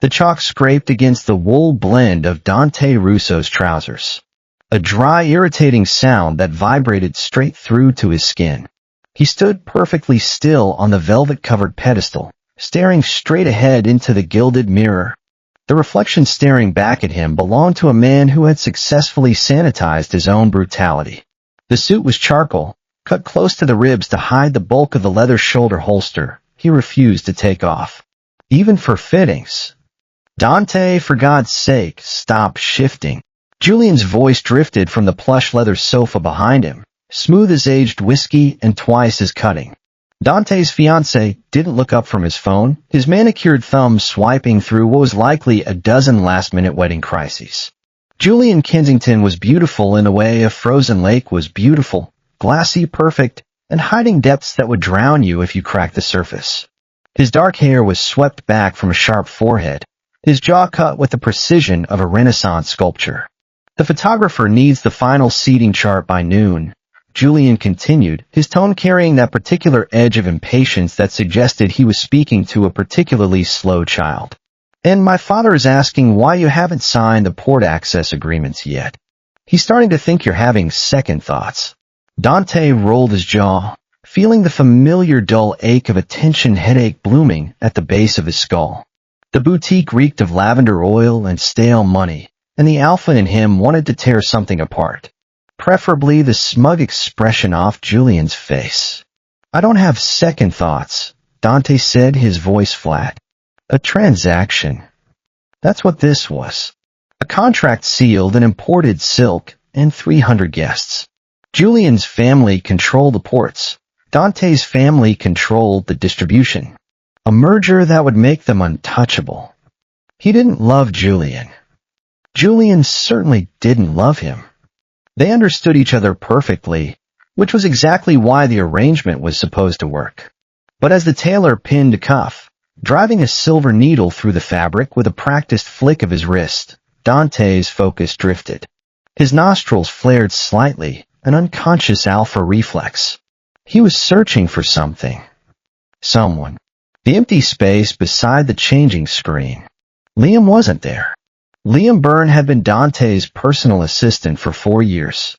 The chalk scraped against the wool blend of Dante Russo's trousers. A dry, irritating sound that vibrated straight through to his skin. He stood perfectly still on the velvet-covered pedestal, staring straight ahead into the gilded mirror. The reflection staring back at him belonged to a man who had successfully sanitized his own brutality. The suit was charcoal, cut close to the ribs to hide the bulk of the leather shoulder holster he refused to take off. Even for fittings. Dante, for God's sake, stop shifting. Julian's voice drifted from the plush leather sofa behind him, smooth as aged whiskey and twice as cutting. Dante's fiancée didn't look up from his phone, his manicured thumb swiping through what was likely a dozen last-minute wedding crises. Julian Kensington was beautiful in the way a frozen lake was beautiful, glassy, perfect, and hiding depths that would drown you if you cracked the surface. His dark hair was swept back from a sharp forehead, his jaw cut with the precision of a Renaissance sculpture. The photographer needs the final seating chart by noon, Julian continued, his tone carrying that particular edge of impatience that suggested he was speaking to a particularly slow child. And my father is asking why you haven't signed the port access agreements yet. He's starting to think you're having second thoughts. Dante rolled his jaw, feeling the familiar dull ache of a tension headache blooming at the base of his skull. The boutique reeked of lavender oil and stale money, and the alpha in him wanted to tear something apart. Preferably the smug expression off Julian's face. I don't have second thoughts, Dante said, his voice flat. A transaction. That's what this was. A contract sealed in imported silk and 300 guests. Julian's family controlled the ports. Dante's family controlled the distribution. A merger that would make them untouchable. He didn't love Julian. Julian certainly didn't love him. They understood each other perfectly, which was exactly why the arrangement was supposed to work. But as the tailor pinned a cuff, driving a silver needle through the fabric with a practiced flick of his wrist, Dante's focus drifted. His nostrils flared slightly, an unconscious alpha reflex. He was searching for something. Someone. The empty space beside the changing screen. Liam wasn't there. Liam Byrne had been Dante's personal assistant for 4 years.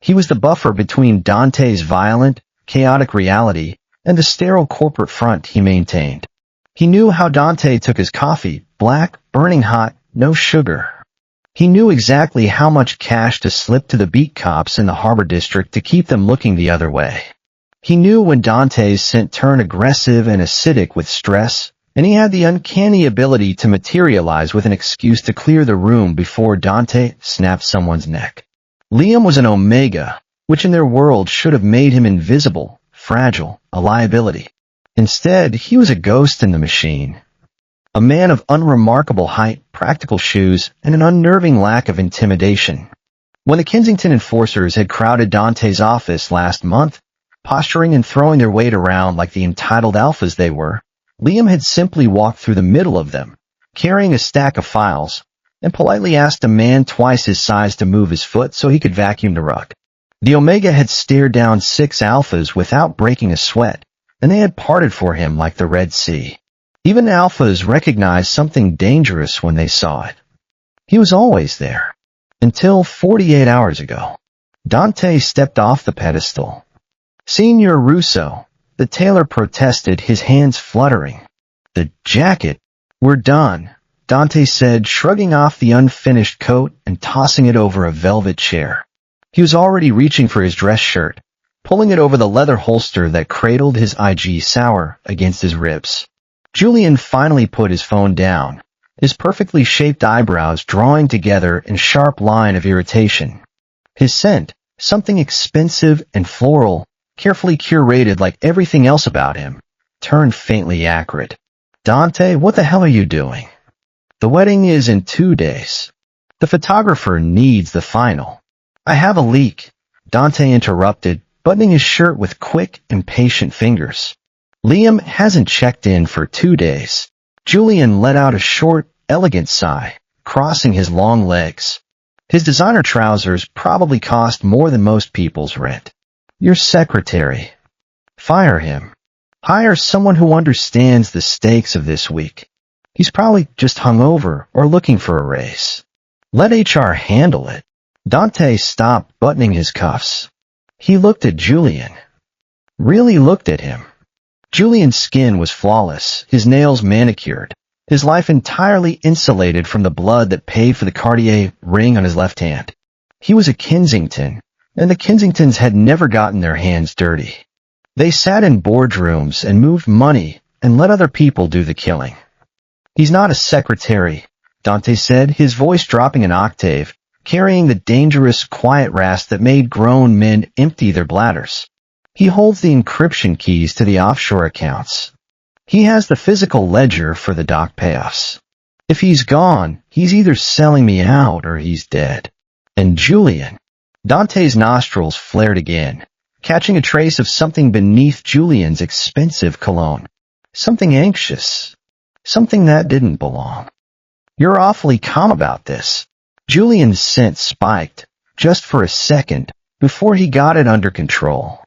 He was the buffer between Dante's violent, chaotic reality and the sterile corporate front he maintained. He knew how Dante took his coffee, black, burning hot, no sugar. He knew exactly how much cash to slip to the beat cops in the Harbor District to keep them looking the other way. He knew when Dante's scent turned aggressive and acidic with stress, and he had the uncanny ability to materialize with an excuse to clear the room before Dante snapped someone's neck. Liam was an omega, which in their world should have made him invisible, fragile, a liability. Instead, he was a ghost in the machine. A man of unremarkable height, practical shoes, and an unnerving lack of intimidation. When the Kensington enforcers had crowded Dante's office last month, posturing and throwing their weight around like the entitled alphas they were, Liam had simply walked through the middle of them, carrying a stack of files, and politely asked a man twice his size to move his foot so he could vacuum the rug. The Omega had stared down 6 alphas without breaking a sweat, and they had parted for him like the Red Sea. Even alphas recognized something dangerous when they saw it. He was always there. Until 48 hours ago. Dante stepped off the pedestal. Signor Russo, the tailor protested, his hands fluttering. The jacket. We're done, Dante said, shrugging off the unfinished coat and tossing it over a velvet chair. He was already reaching for his dress shirt, pulling it over the leather holster that cradled his IG sour against his ribs. Julian finally put his phone down, his perfectly shaped eyebrows drawing together in a sharp line of irritation. His scent, something expensive and floral, carefully curated like everything else about him, turned faintly acrid. Dante, what the hell are you doing? The wedding is in 2 days. The photographer needs the final. I have a leak, Dante interrupted, buttoning his shirt with quick, impatient fingers. Liam hasn't checked in for 2 days. Julian let out a short, elegant sigh, crossing his long legs. His designer trousers probably cost more than most people's rent. Your secretary. Fire him. Hire someone who understands the stakes of this week. He's probably just hungover or looking for a raise. Let HR handle it. Dante stopped buttoning his cuffs. He looked at Julian. Really looked at him. Julian's skin was flawless, his nails manicured, his life entirely insulated from the blood that paid for the Cartier ring on his left hand. He was a Kensington, and the Kensingtons had never gotten their hands dirty. They sat in boardrooms and moved money and let other people do the killing. He's not a secretary, Dante said, his voice dropping an octave, carrying the dangerous, quiet rasp that made grown men empty their bladders. He holds the encryption keys to the offshore accounts. He has the physical ledger for the dock payoffs. If he's gone, he's either selling me out or he's dead. And Julian. Dante's nostrils flared again, catching a trace of something beneath Julian's expensive cologne. Something anxious. Something that didn't belong. You're awfully calm about this. Julian's scent spiked, just for a second, before he got it under control.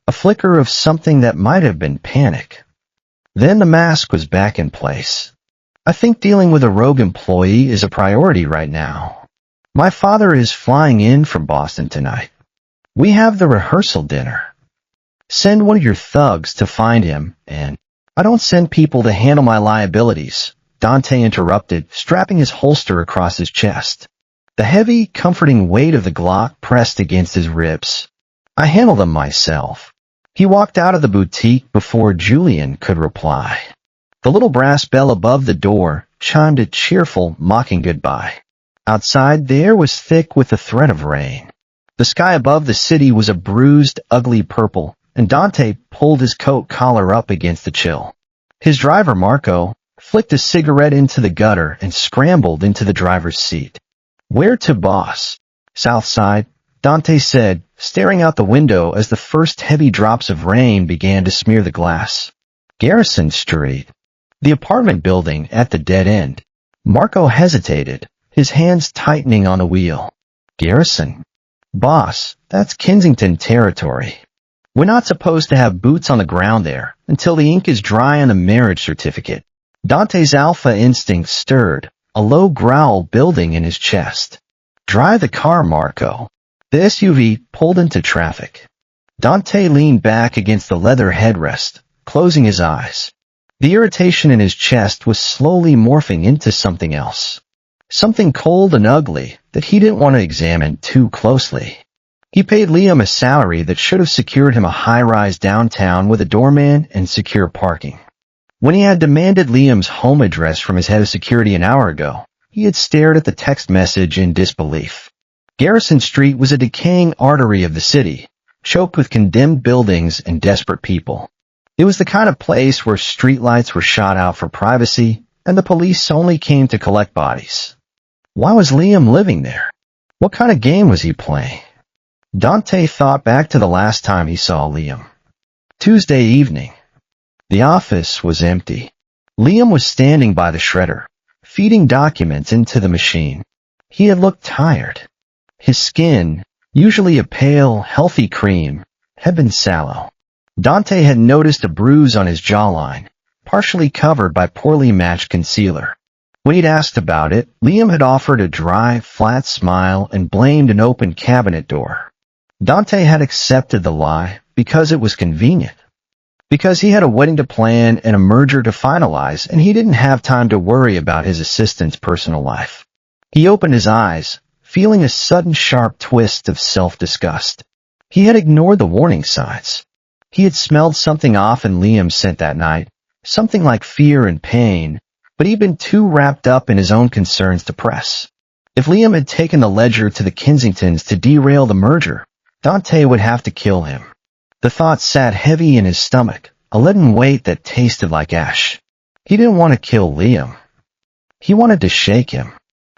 A flicker of something that might have been panic. Then the mask was back in place. I think dealing with a rogue employee is a priority right now. My father is flying in from Boston tonight. We have the rehearsal dinner. Send one of your thugs to find him, and I don't send people to handle my liabilities, Dante interrupted, strapping his holster across his chest. The heavy, comforting weight of the Glock pressed against his ribs. I handle them myself. He walked out of the boutique before Julian could reply. The little brass bell above the door chimed a cheerful, mocking goodbye. Outside, the air was thick with the threat of rain. The sky above the city was a bruised, ugly purple, and Dante pulled his coat collar up against the chill. His driver, Marco, flicked a cigarette into the gutter and scrambled into the driver's seat. Where to, boss? South Side, Dante said, staring out the window as the first heavy drops of rain began to smear the glass. Garrison Street. The apartment building at the dead end. Marco hesitated, his hands tightening on the wheel. Garrison? Boss, that's Kensington territory. We're not supposed to have boots on the ground there until the ink is dry on the marriage certificate. Dante's alpha instinct stirred, a low growl building in his chest. Drive the car, Marco. The SUV pulled into traffic. Dante leaned back against the leather headrest, closing his eyes. The irritation in his chest was slowly morphing into something else. Something cold and ugly that he didn't want to examine too closely. He paid Liam a salary that should have secured him a high-rise downtown with a doorman and secure parking. When he had demanded Liam's home address from his head of security an hour ago, he had stared at the text message in disbelief. Garrison Street was a decaying artery of the city, choked with condemned buildings and desperate people. It was the kind of place where streetlights were shot out for privacy, and the police only came to collect bodies. Why was Liam living there? What kind of game was he playing? Dante thought back to the last time he saw Liam. Tuesday evening. The office was empty. Liam was standing by the shredder, feeding documents into the machine. He had looked tired. His skin, usually a pale, healthy cream, had been sallow. Dante had noticed a bruise on his jawline, partially covered by poorly matched concealer. When he'd asked about it, Liam had offered a dry, flat smile and blamed an open cabinet door. Dante had accepted the lie because it was convenient. Because he had a wedding to plan and a merger to finalize, and he didn't have time to worry about his assistant's personal life. He opened his eyes, feeling a sudden sharp twist of self-disgust. He had ignored the warning signs. He had smelled something off in Liam's scent that night, something like fear and pain, but he'd been too wrapped up in his own concerns to press. If Liam had taken the ledger to the Kensingtons to derail the merger, Dante would have to kill him. The thought sat heavy in his stomach, a leaden weight that tasted like ash. He didn't want to kill Liam. He wanted to shake him.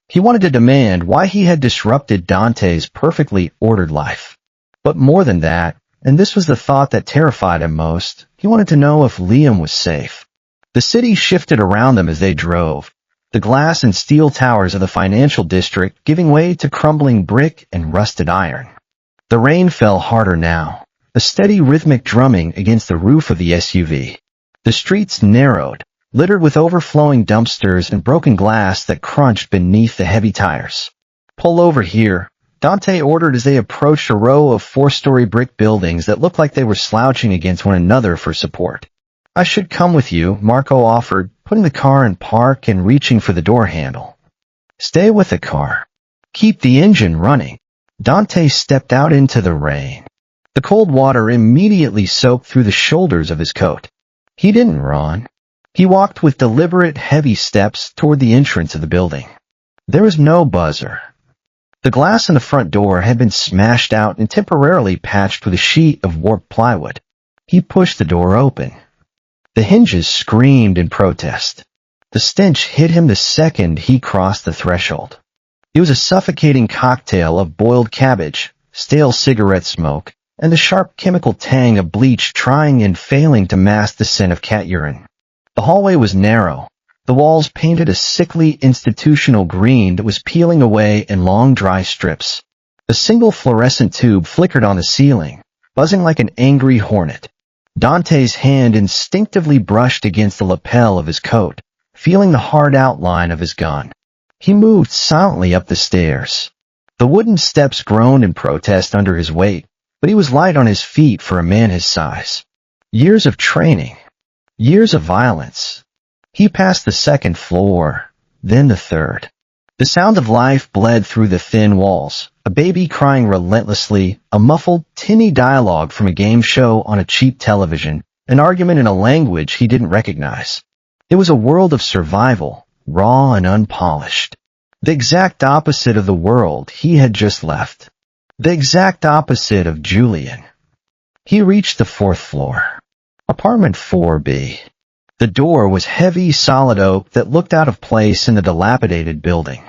He wanted to demand why he had disrupted Dante's perfectly ordered life. But more than that, and this was the thought that terrified him most, he wanted to know if Liam was safe. The city shifted around them as they drove, the glass and steel towers of the financial district giving way to crumbling brick and rusted iron. The rain fell harder now, a steady rhythmic drumming against the roof of the SUV. The streets narrowed, littered with overflowing dumpsters and broken glass that crunched beneath the heavy tires. "Pull over here," Dante ordered as they approached a row of four-story brick buildings that looked like they were slouching against one another for support. "I should come with you," Marco offered, putting the car in park and reaching for the door handle. "Stay with the car. Keep the engine running." Dante stepped out into the rain. The cold water immediately soaked through the shoulders of his coat. He didn't run. He walked with deliberate, heavy steps toward the entrance of the building. There was no buzzer. The glass in the front door had been smashed out and temporarily patched with a sheet of warped plywood. He pushed the door open. The hinges screamed in protest. The stench hit him the second he crossed the threshold. It was a suffocating cocktail of boiled cabbage, stale cigarette smoke, and the sharp chemical tang of bleach trying and failing to mask the scent of cat urine. The hallway was narrow. The walls painted a sickly institutional green that was peeling away in long dry strips. A single fluorescent tube flickered on the ceiling, buzzing like an angry hornet. Dante's hand instinctively brushed against the lapel of his coat, feeling the hard outline of his gun. He moved silently up the stairs. The wooden steps groaned in protest under his weight, but he was light on his feet for a man his size. Years of training. Years of violence. He passed the second floor, then the third. The sound of life bled through the thin walls, a baby crying relentlessly, a muffled, tinny dialogue from a game show on a cheap television, an argument in a language he didn't recognize. It was a world of survival, raw and unpolished. The exact opposite of the world he had just left. The exact opposite of Julian. He reached the fourth floor. Apartment 4B. The door was heavy, solid oak that looked out of place in the dilapidated building,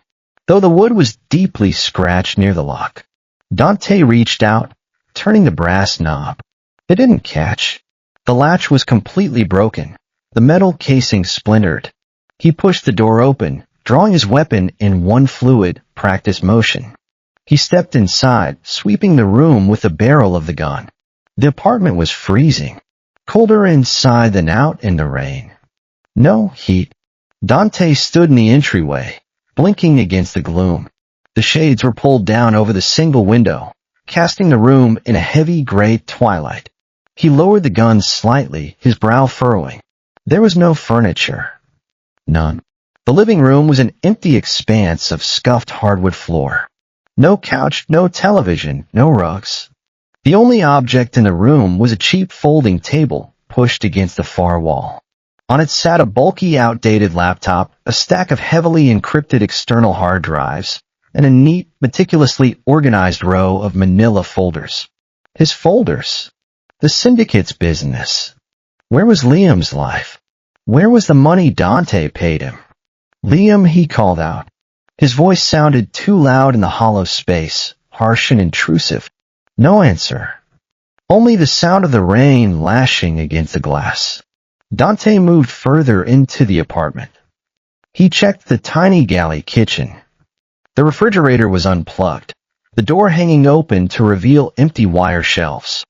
though the wood was deeply scratched near the lock. Dante reached out, turning the brass knob. It didn't catch. The latch was completely broken, the metal casing splintered. He pushed the door open, drawing his weapon in one fluid, practice motion. He stepped inside, sweeping the room with the barrel of the gun. The apartment was freezing. Colder inside than out in the rain. No heat. Dante stood in the entryway, blinking against the gloom. The shades were pulled down over the single window, casting the room in a heavy gray twilight. He lowered the gun slightly, his brow furrowing. There was no furniture. None. The living room was an empty expanse of scuffed hardwood floor. No couch, no television, no rugs. The only object in the room was a cheap folding table pushed against the far wall. On it sat a bulky, outdated laptop, a stack of heavily encrypted external hard drives, and a neat, meticulously organized row of manila folders. His folders. The syndicate's business. Where was Liam's life? Where was the money Dante paid him? "Liam," he called out. His voice sounded too loud in the hollow space, harsh and intrusive. No answer. Only the sound of the rain lashing against the glass. Dante moved further into the apartment. He checked the tiny galley kitchen. The refrigerator was unplugged, the door hanging open to reveal empty wire shelves.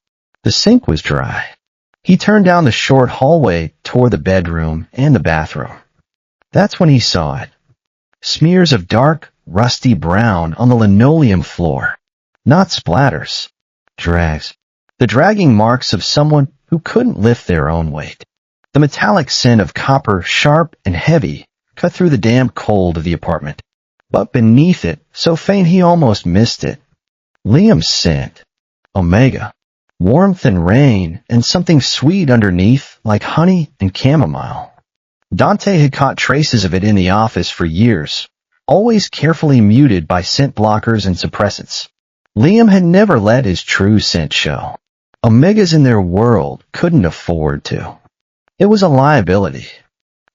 The sink was dry. He turned down the short hallway toward the bedroom and the bathroom. That's when he saw it. Smears of dark, rusty brown on the linoleum floor. Not splatters. Drags. The dragging marks of someone who couldn't lift their own weight. The metallic scent of copper, sharp and heavy, cut through the damp cold of the apartment. But beneath it, so faint he almost missed it. Liam's scent. Omega. Warmth and rain, and something sweet underneath, like honey and chamomile. Dante had caught traces of it in the office for years, always carefully muted by scent blockers and suppressants. Liam had never let his true scent show. Omegas in their world couldn't afford to. It was a liability.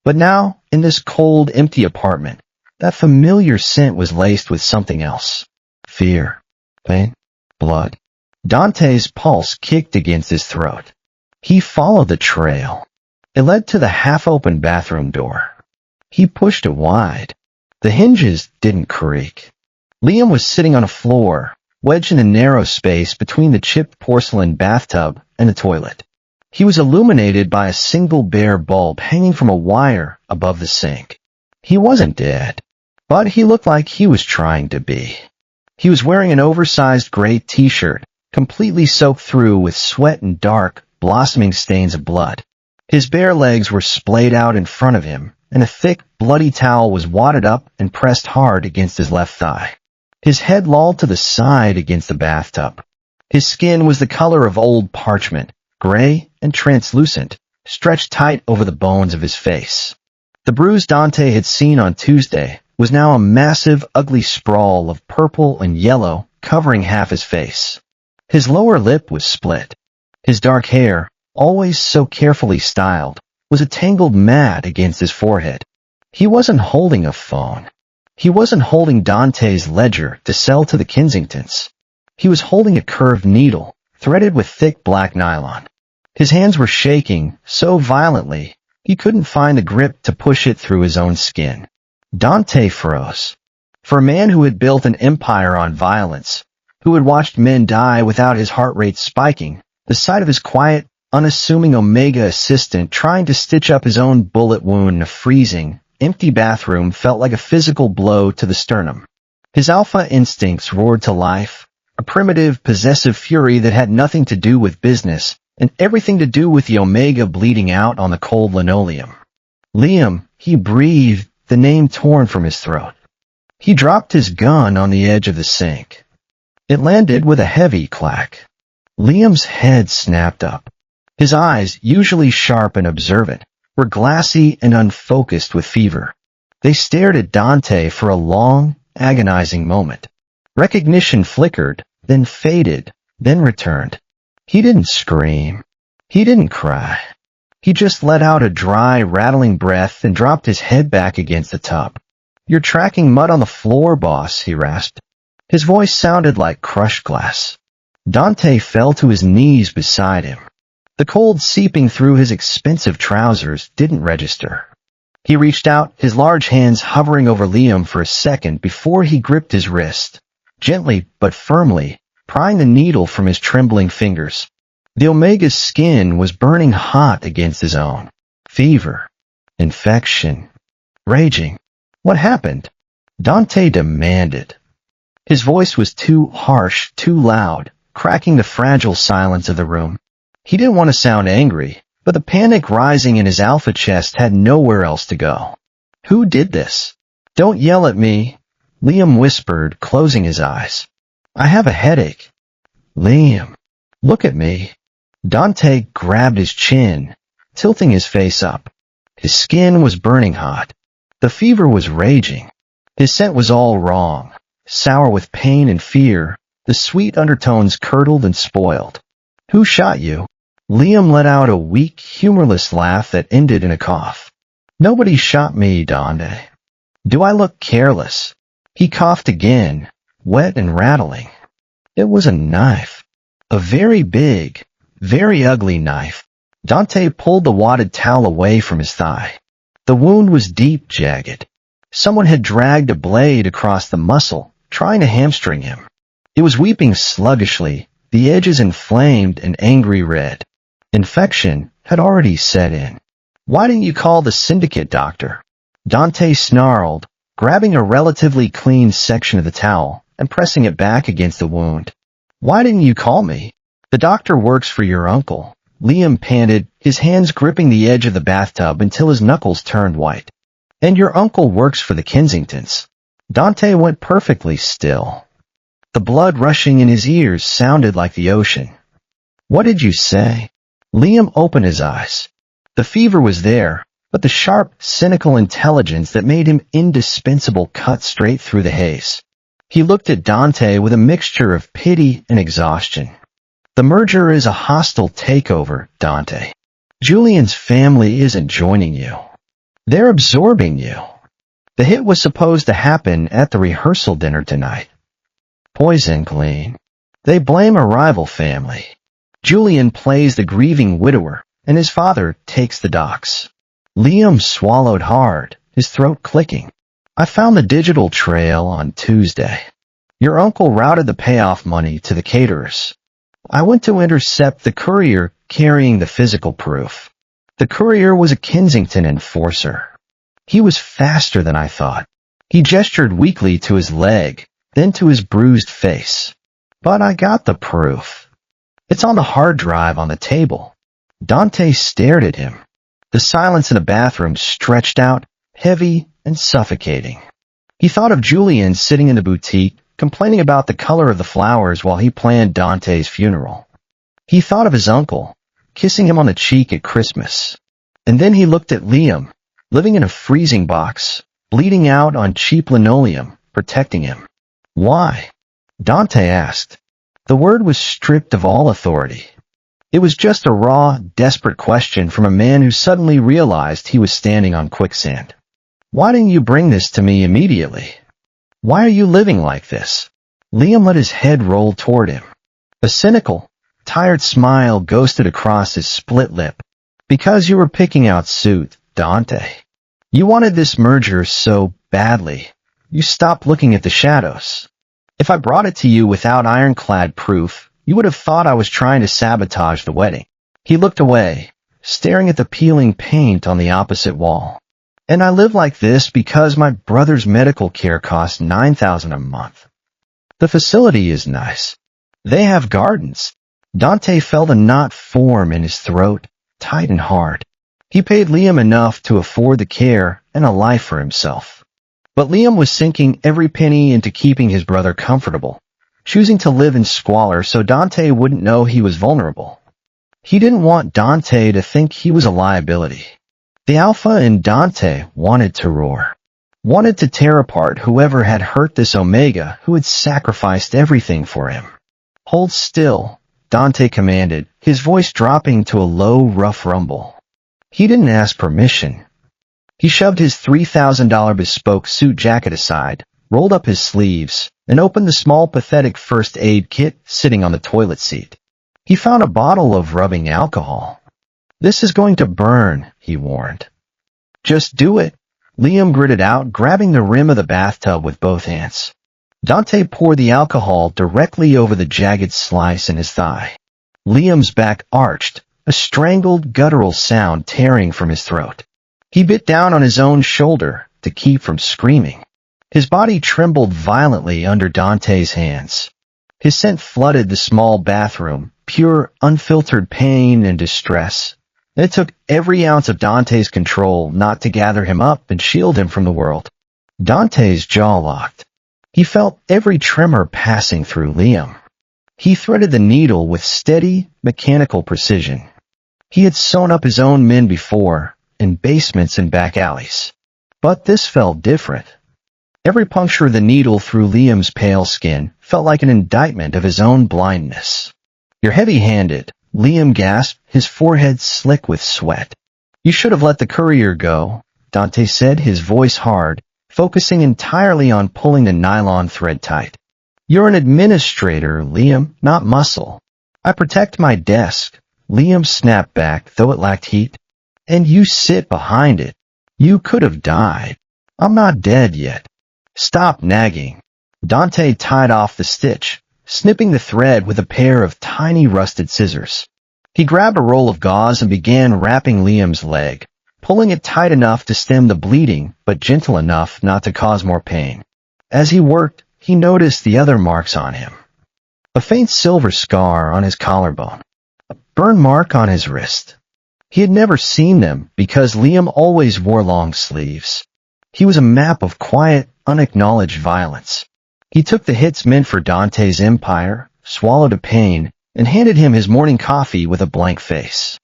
But now, in this cold, empty apartment, that familiar scent was laced with something else. Fear. Pain. Blood. Dante's pulse kicked against his throat. He followed the trail. It led to the half-open bathroom door. He pushed it wide. The hinges didn't creak. Liam was sitting on a floor, wedged in a narrow space between the chipped porcelain bathtub and the toilet. He was illuminated by a single bare bulb hanging from a wire above the sink. He wasn't dead, but he looked like he was trying to be. He was wearing an oversized gray t-shirt, completely soaked through with sweat and dark, blossoming stains of blood. His bare legs were splayed out in front of him, and a thick, bloody towel was wadded up and pressed hard against his left thigh. His head lolled to the side against the bathtub. His skin was the color of old parchment, gray and translucent, stretched tight over the bones of his face. The bruise Dante had seen on Tuesday was now a massive, ugly sprawl of purple and yellow covering half his face. His lower lip was split. His dark hair, always so carefully styled, was a tangled mat against his forehead. He wasn't holding a phone. He wasn't holding Dante's ledger to sell to the Kensingtons. He was holding a curved needle, threaded with thick black nylon. His hands were shaking so violently he couldn't find the grip to push it through his own skin. Dante froze. For a man who had built an empire on violence, who had watched men die without his heart rate spiking, the sight of his quiet, unassuming Omega assistant trying to stitch up his own bullet wound in a freezing, empty bathroom felt like a physical blow to the sternum. His alpha instincts roared to life, a primitive, possessive fury that had nothing to do with business and everything to do with the Omega bleeding out on the cold linoleum. Liam, he breathed, the name torn from his throat. He dropped his gun on the edge of the sink. It landed with a heavy clack. Liam's head snapped up. His eyes, usually sharp and observant, were glassy and unfocused with fever. They stared at Dante for a long, agonizing moment. Recognition flickered, then faded, then returned. He didn't scream. He didn't cry. He just let out a dry, rattling breath and dropped his head back against the tub. "You're tracking mud on the floor, boss," he rasped. His voice sounded like crushed glass. Dante fell to his knees beside him. The cold seeping through his expensive trousers didn't register. He reached out, his large hands hovering over Liam for a second before he gripped his wrist, gently but firmly, prying the needle from his trembling fingers. The Omega's skin was burning hot against his own. Fever. Infection. Raging. What happened? Dante demanded. His voice was too harsh, too loud, cracking the fragile silence of the room. He didn't want to sound angry, but the panic rising in his alpha chest had nowhere else to go. "Who did this?" "Don't yell at me," Liam whispered, closing his eyes. "I have a headache." "Liam, look at me." Dante grabbed his chin, tilting his face up. His skin was burning hot. The fever was raging. His scent was all wrong, sour with pain and fear. The sweet undertones curdled and spoiled. "Who shot you?" Liam let out a weak, humorless laugh that ended in a cough. "Nobody shot me, Dante." "Do I look careless?" He coughed again, wet and rattling. "It was a knife. A very big, very ugly knife." Dante pulled the wadded towel away from his thigh. The wound was deep, jagged. Someone had dragged a blade across the muscle, trying to hamstring him. It was weeping sluggishly, the edges inflamed and angry red. Infection had already set in. "Why didn't you call the syndicate doctor?" Dante snarled, grabbing a relatively clean section of the towel and pressing it back against the wound. "Why didn't you call me?" "The doctor works for your uncle," Liam panted, his hands gripping the edge of the bathtub until his knuckles turned white. "And your uncle works for the Kensingtons." Dante went perfectly still. The blood rushing in his ears sounded like the ocean. "What did you say?" Liam opened his eyes. The fever was there, but the sharp, cynical intelligence that made him indispensable cut straight through the haze. He looked at Dante with a mixture of pity and exhaustion. "The merger is a hostile takeover, Dante. Julian's family isn't joining you. They're absorbing you. The hit was supposed to happen at the rehearsal dinner tonight. Poison clean. They blame a rival family. Julian plays the grieving widower, and his father takes the docks." Liam swallowed hard, his throat clicking. "I found the digital trail on Tuesday. Your uncle routed the payoff money to the caterers. I went to intercept the courier carrying the physical proof. The courier was a Kensington enforcer. He was faster than I thought. He gestured weakly to his leg, then to his bruised face. But I got the proof. It's on the hard drive on the table. Dante stared at him. The silence in the bathroom stretched out, heavy and suffocating. He thought of Julian sitting in the boutique, complaining about the color of the flowers while he planned Dante's funeral. He thought of his uncle, kissing him on the cheek at Christmas. And then he looked at Liam, living in a freezing box, bleeding out on cheap linoleum, protecting him. Why? Dante asked. The word was stripped of all authority. It was just a raw, desperate question from a man who suddenly realized he was standing on quicksand. Why didn't you bring this to me immediately? Why are you living like this? Liam let his head roll toward him. A cynical, tired smile ghosted across his split lip. Because you were picking out suit, Dante. You wanted this merger so badly, you stopped looking at the shadows. If I brought it to you without ironclad proof, you would have thought I was trying to sabotage the wedding. He looked away, staring at the peeling paint on the opposite wall. And I live like this because my brother's medical care costs $9,000 a month. The facility is nice. They have gardens. Dante felt a knot form in his throat, tight and hard. He paid Liam enough to afford the care and a life for himself. But Liam was sinking every penny into keeping his brother comfortable, choosing to live in squalor so Dante wouldn't know he was vulnerable. He didn't want Dante to think he was a liability. The alpha in Dante wanted to roar, wanted to tear apart whoever had hurt this Omega who had sacrificed everything for him. Hold still, Dante commanded, his voice dropping to a low, rough rumble. He didn't ask permission. He shoved his $3,000 bespoke suit jacket aside, rolled up his sleeves, and opened the small, pathetic first aid kit sitting on the toilet seat. He found a bottle of rubbing alcohol. This is going to burn, he warned. Just do it, Liam gritted out, grabbing the rim of the bathtub with both hands. Dante poured the alcohol directly over the jagged slice in his thigh. Liam's back arched, a strangled, guttural sound tearing from his throat. He bit down on his own shoulder to keep from screaming. His body trembled violently under Dante's hands. His scent flooded the small bathroom, pure, unfiltered pain and distress. It took every ounce of Dante's control not to gather him up and shield him from the world. Dante's jaw locked. He felt every tremor passing through Liam. He threaded the needle with steady, mechanical precision. He had sewn up his own men before, in basements and back alleys. But this felt different. Every puncture of the needle through Liam's pale skin felt like an indictment of his own blindness. You're heavy-handed, Liam gasped, his forehead slick with sweat. You should have let the courier go, Dante said, his voice hard, focusing entirely on pulling the nylon thread tight. You're an administrator, Liam, not muscle. I protect my desk, Liam snapped back, though it lacked heat. And you sit behind it. You could have died. I'm not dead yet. Stop nagging. Dante tied off the stitch, snipping the thread with a pair of tiny rusted scissors. He grabbed a roll of gauze and began wrapping Liam's leg, pulling it tight enough to stem the bleeding, but gentle enough not to cause more pain. As he worked, he noticed the other marks on him. A faint silver scar on his collarbone. A burn mark on his wrist. He had never seen them because Liam always wore long sleeves. He was a map of quiet, unacknowledged violence. He took the hits meant for Dante's empire, swallowed a pain, and handed him his morning coffee with a blank face.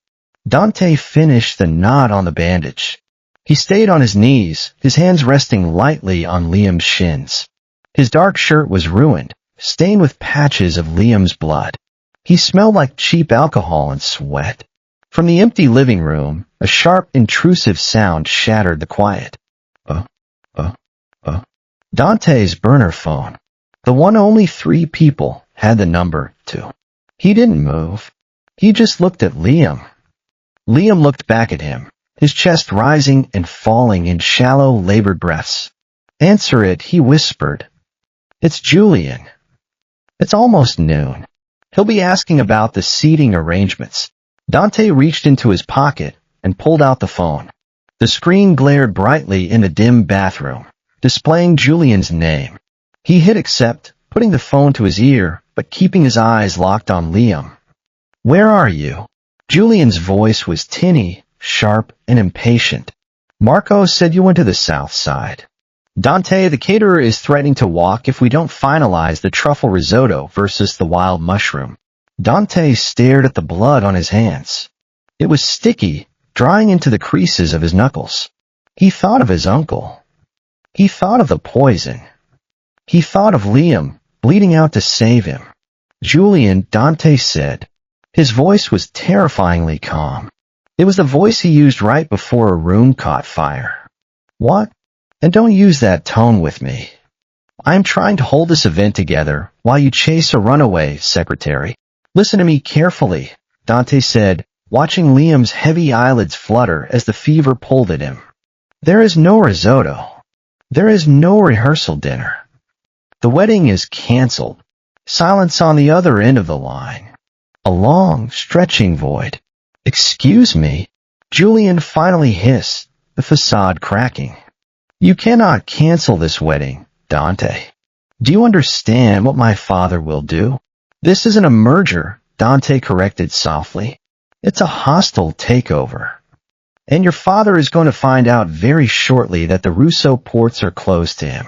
Dante finished the knot on the bandage. He stayed on his knees, his hands resting lightly on Liam's shins. His dark shirt was ruined, stained with patches of Liam's blood. He smelled like cheap alcohol and sweat. From the empty living room, a sharp, intrusive sound shattered the quiet. Dante's burner phone. The one only 3 people had the number to. He didn't move. He just looked at Liam. Liam looked back at him, his chest rising and falling in shallow, labored breaths. Answer it, he whispered. It's Julian. It's almost noon. He'll be asking about the seating arrangements. Dante reached into his pocket and pulled out the phone. The screen glared brightly in the dim bathroom, displaying Julian's name. He hit accept, putting the phone to his ear, but keeping his eyes locked on Liam. "Where are you?" Julian's voice was tinny, sharp, and impatient. "Marco said you went to the south side." "Dante, the caterer is threatening to walk if we don't finalize the truffle risotto versus the wild mushroom." Dante stared at the blood on his hands. It was sticky, drying into the creases of his knuckles. He thought of his uncle. He thought of the poison. He thought of Liam, bleeding out to save him. "Julian," Dante said. His voice was terrifyingly calm. It was the voice he used right before a room caught fire. "What? And don't use that tone with me. I am trying to hold this event together while you chase a runaway, secretary. Listen to me carefully," Dante said, watching Liam's heavy eyelids flutter as the fever pulled at him. "There is no risotto. There is no rehearsal dinner. The wedding is canceled." Silence on the other end of the line. A long, stretching void. "Excuse me?" Julian finally hissed, the facade cracking. "You cannot cancel this wedding, Dante. Do you understand what my father will do?" "This isn't a merger," Dante corrected softly. "It's a hostile takeover. And your father is going to find out very shortly that the Russo ports are closed to him.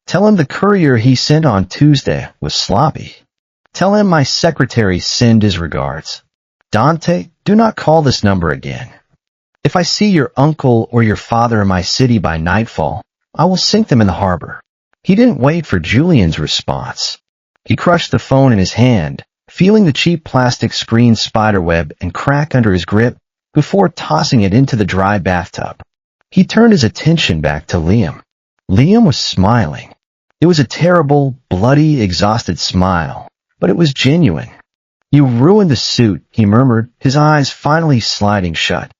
Tell him the courier he sent on Tuesday was sloppy. Tell him my secretary send his regards. Dante, do not call this number again. If I see your uncle or your father in my city by nightfall, I will sink them in the harbor." He didn't wait for Julian's response. He crushed the phone in his hand, feeling the cheap plastic screen spiderweb and crack under his grip before tossing it into the dry bathtub. He turned his attention back to Liam. Liam was smiling. It was a terrible, bloody, exhausted smile, but it was genuine. "You ruined the suit," he murmured, his eyes finally sliding shut.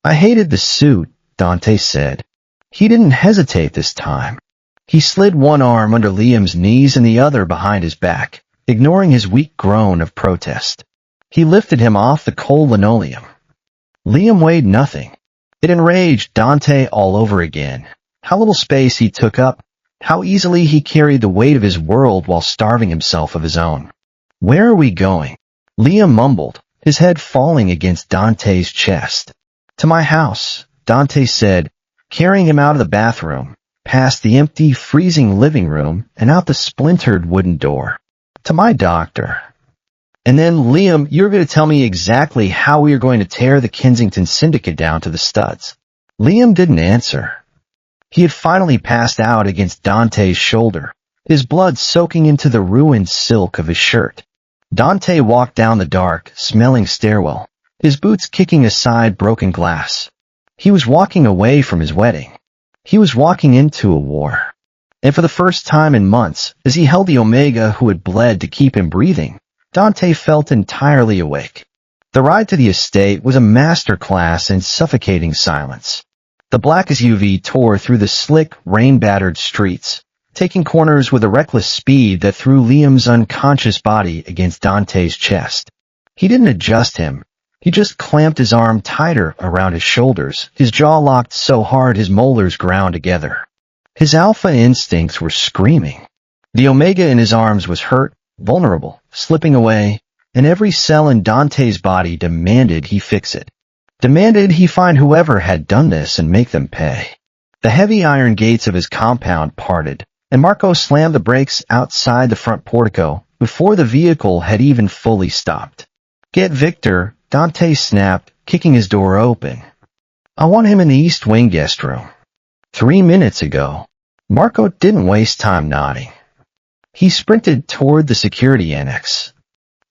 "I hated the suit," Dante said. He didn't hesitate this time. He slid one arm under Liam's knees and the other behind his back, ignoring his weak groan of protest. He lifted him off the cold linoleum. Liam weighed nothing. It enraged Dante all over again. How little space he took up, how easily he carried the weight of his world while starving himself of his own. "Where are we going?" Liam mumbled, his head falling against Dante's chest. "To my house," Dante said, carrying him out of the bathroom, past the empty, freezing living room and out the splintered wooden door. "To my doctor. And then, Liam, you're going to tell me exactly how we are going to tear the Kensington Syndicate down to the studs." Liam didn't answer. He had finally passed out against Dante's shoulder, his blood soaking into the ruined silk of his shirt. Dante walked down the dark, smelling stairwell, his boots kicking aside broken glass. He was walking away from his wedding. He was walking into a war. And for the first time in months, as he held the Omega who had bled to keep him breathing, Dante felt entirely awake. The ride to the estate was a masterclass in suffocating silence. The black SUV tore through the slick, rain-battered streets, taking corners with a reckless speed that threw Liam's unconscious body against Dante's chest. He didn't adjust him. He just clamped his arm tighter around his shoulders, his jaw locked so hard his molars ground together. His alpha instincts were screaming. The Omega in his arms was hurt, vulnerable, slipping away, and every cell in Dante's body demanded he fix it. Demanded he find whoever had done this and make them pay. The heavy iron gates of his compound parted, and Marco slammed the brakes outside the front portico before the vehicle had even fully stopped. "Get Victor," Dante snapped, kicking his door open. "I want him in the East Wing guest room." 3 minutes ago. Marco didn't waste time nodding. He sprinted toward the security annex.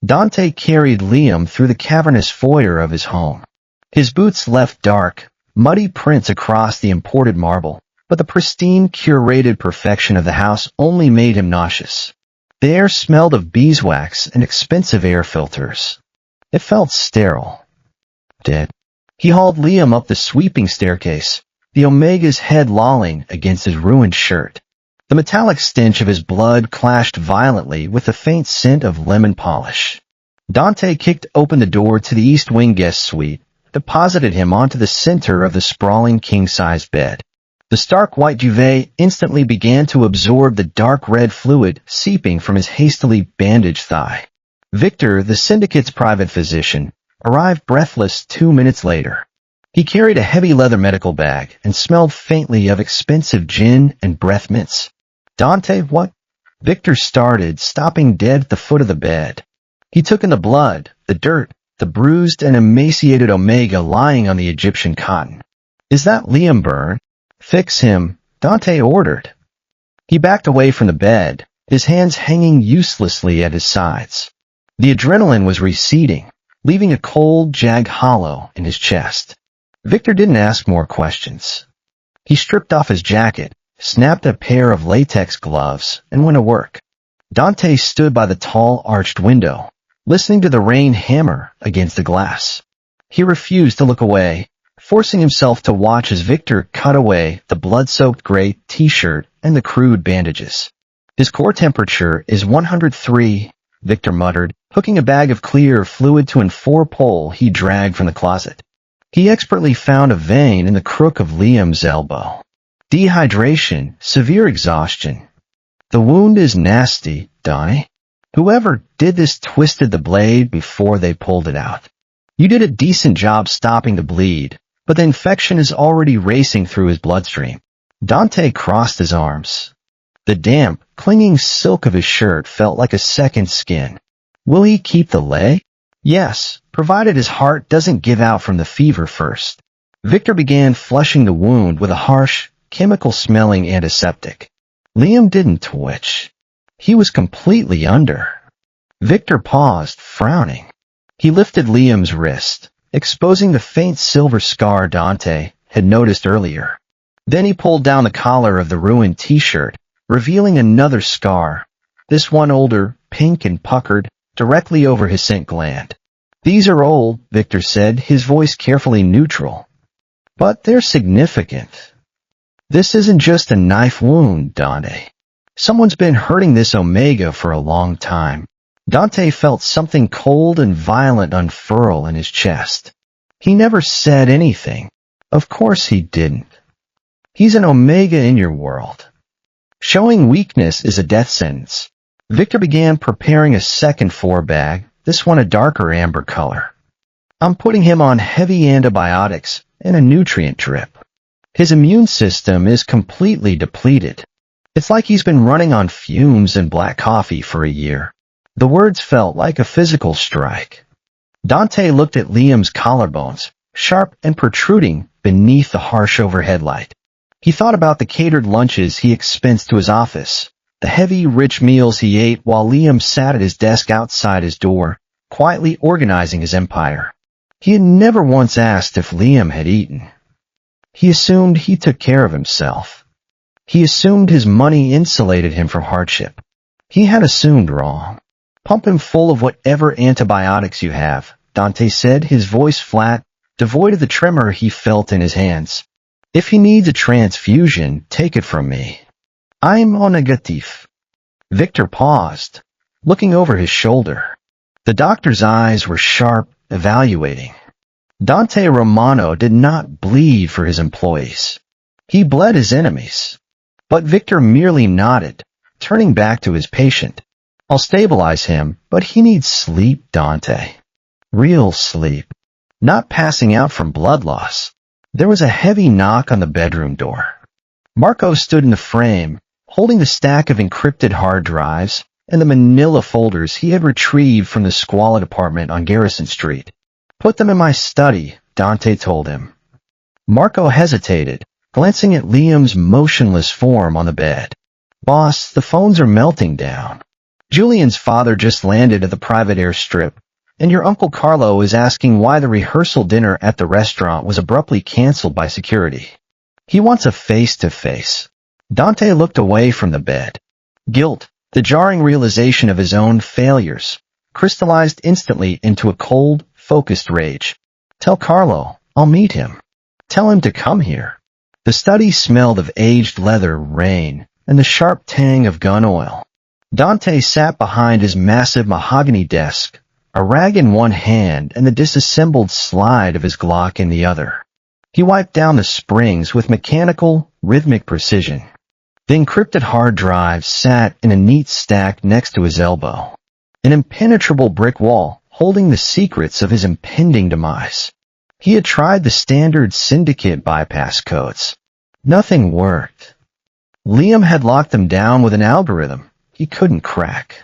Dante carried Liam through the cavernous foyer of his home. His boots left dark, muddy prints across the imported marble, but the pristine, curated perfection of the house only made him nauseous. The air smelled of beeswax and expensive air filters. It felt sterile. Dead. He hauled Liam up the sweeping staircase, the Omega's head lolling against his ruined shirt. The metallic stench of his blood clashed violently with the faint scent of lemon polish. Dante kicked open the door to the East Wing guest suite, deposited him onto the center of the sprawling king-size bed. The stark white duvet instantly began to absorb the dark red fluid seeping from his hastily bandaged thigh. Victor, the syndicate's private physician, arrived breathless 2 minutes later. He carried a heavy leather medical bag and smelled faintly of expensive gin and breath mints. Dante, what? Victor started, stopping dead at the foot of the bed. He took in the blood, the dirt, the bruised and emaciated Omega lying on the Egyptian cotton. Is that Liam Byrne? Fix him, Dante ordered. He backed away from the bed, his hands hanging uselessly at his sides. The adrenaline was receding, leaving a cold, jagged hollow in his chest. Victor didn't ask more questions. He stripped off his jacket, snapped a pair of latex gloves, and went to work. Dante stood by the tall, arched window, listening to the rain hammer against the glass. He refused to look away, forcing himself to watch as Victor cut away the blood-soaked gray t-shirt and the crude bandages. His core temperature is 103, Victor muttered, hooking a bag of clear fluid to an 4-pole he dragged from the closet. He expertly found a vein in the crook of Liam's elbow. Dehydration, severe exhaustion. The wound is nasty, Donnie. Whoever did this twisted the blade before they pulled it out. You did a decent job stopping the bleed, but the infection is already racing through his bloodstream. Dante crossed his arms. The damp, clinging silk of his shirt felt like a second skin. Will he keep the leg? Yes, provided his heart doesn't give out from the fever first. Victor began flushing the wound with a harsh, chemical-smelling antiseptic. Liam didn't twitch. He was completely under. Victor paused, frowning. He lifted Liam's wrist, exposing the faint silver scar Dante had noticed earlier. Then he pulled down the collar of the ruined t-shirt, revealing another scar, this one older, pink and puckered, directly over his scent gland. These are old, Victor said, his voice carefully neutral. But they're significant. This isn't just a knife wound, Dante. Someone's been hurting this Omega for a long time. Dante felt something cold and violent unfurl in his chest. He never said anything. Of course he didn't. He's an Omega in your world. Showing weakness is a death sentence. Victor began preparing a second 4-bag, this one a darker amber color. I'm putting him on heavy antibiotics and a nutrient drip. His immune system is completely depleted. It's like he's been running on fumes and black coffee for a year. The words felt like a physical strike. Dante looked at Liam's collarbones, sharp and protruding beneath the harsh overhead light. He thought about the catered lunches he expensed to his office, the heavy, rich meals he ate while Liam sat at his desk outside his door, quietly organizing his empire. He had never once asked if Liam had eaten. He assumed he took care of himself. He assumed his money insulated him from hardship. He had assumed wrong. Pump him full of whatever antibiotics you have, Dante said, his voice flat, devoid of the tremor he felt in his hands. If he needs a transfusion, take it from me. I'm negative. Victor paused, looking over his shoulder. The doctor's eyes were sharp, evaluating. Dante Romano did not bleed for his employees. He bled his enemies. But Victor merely nodded, turning back to his patient. I'll stabilize him, but he needs sleep, Dante. Real sleep. Not passing out from blood loss. There was a heavy knock on the bedroom door. Marco stood in the frame, holding the stack of encrypted hard drives and the manila folders he had retrieved from the squalid apartment on Garrison Street. Put them in my study, Dante told him. Marco hesitated, glancing at Liam's motionless form on the bed. Boss, the phones are melting down. Julian's father just landed at the private airstrip, and your Uncle Carlo is asking why the rehearsal dinner at the restaurant was abruptly canceled by security. He wants a face-to-face. Dante looked away from the bed. Guilt, the jarring realization of his own failures, crystallized instantly into a cold, focused rage. Tell Carlo, I'll meet him. Tell him to come here. The study smelled of aged leather, rain, and the sharp tang of gun oil. Dante sat behind his massive mahogany desk, a rag in one hand and the disassembled slide of his Glock in the other. He wiped down the springs with mechanical, rhythmic precision. The encrypted hard drive sat in a neat stack next to his elbow, an impenetrable brick wall holding the secrets of his impending demise. He had tried the standard syndicate bypass codes. Nothing worked. Liam had locked them down with an algorithm he couldn't crack.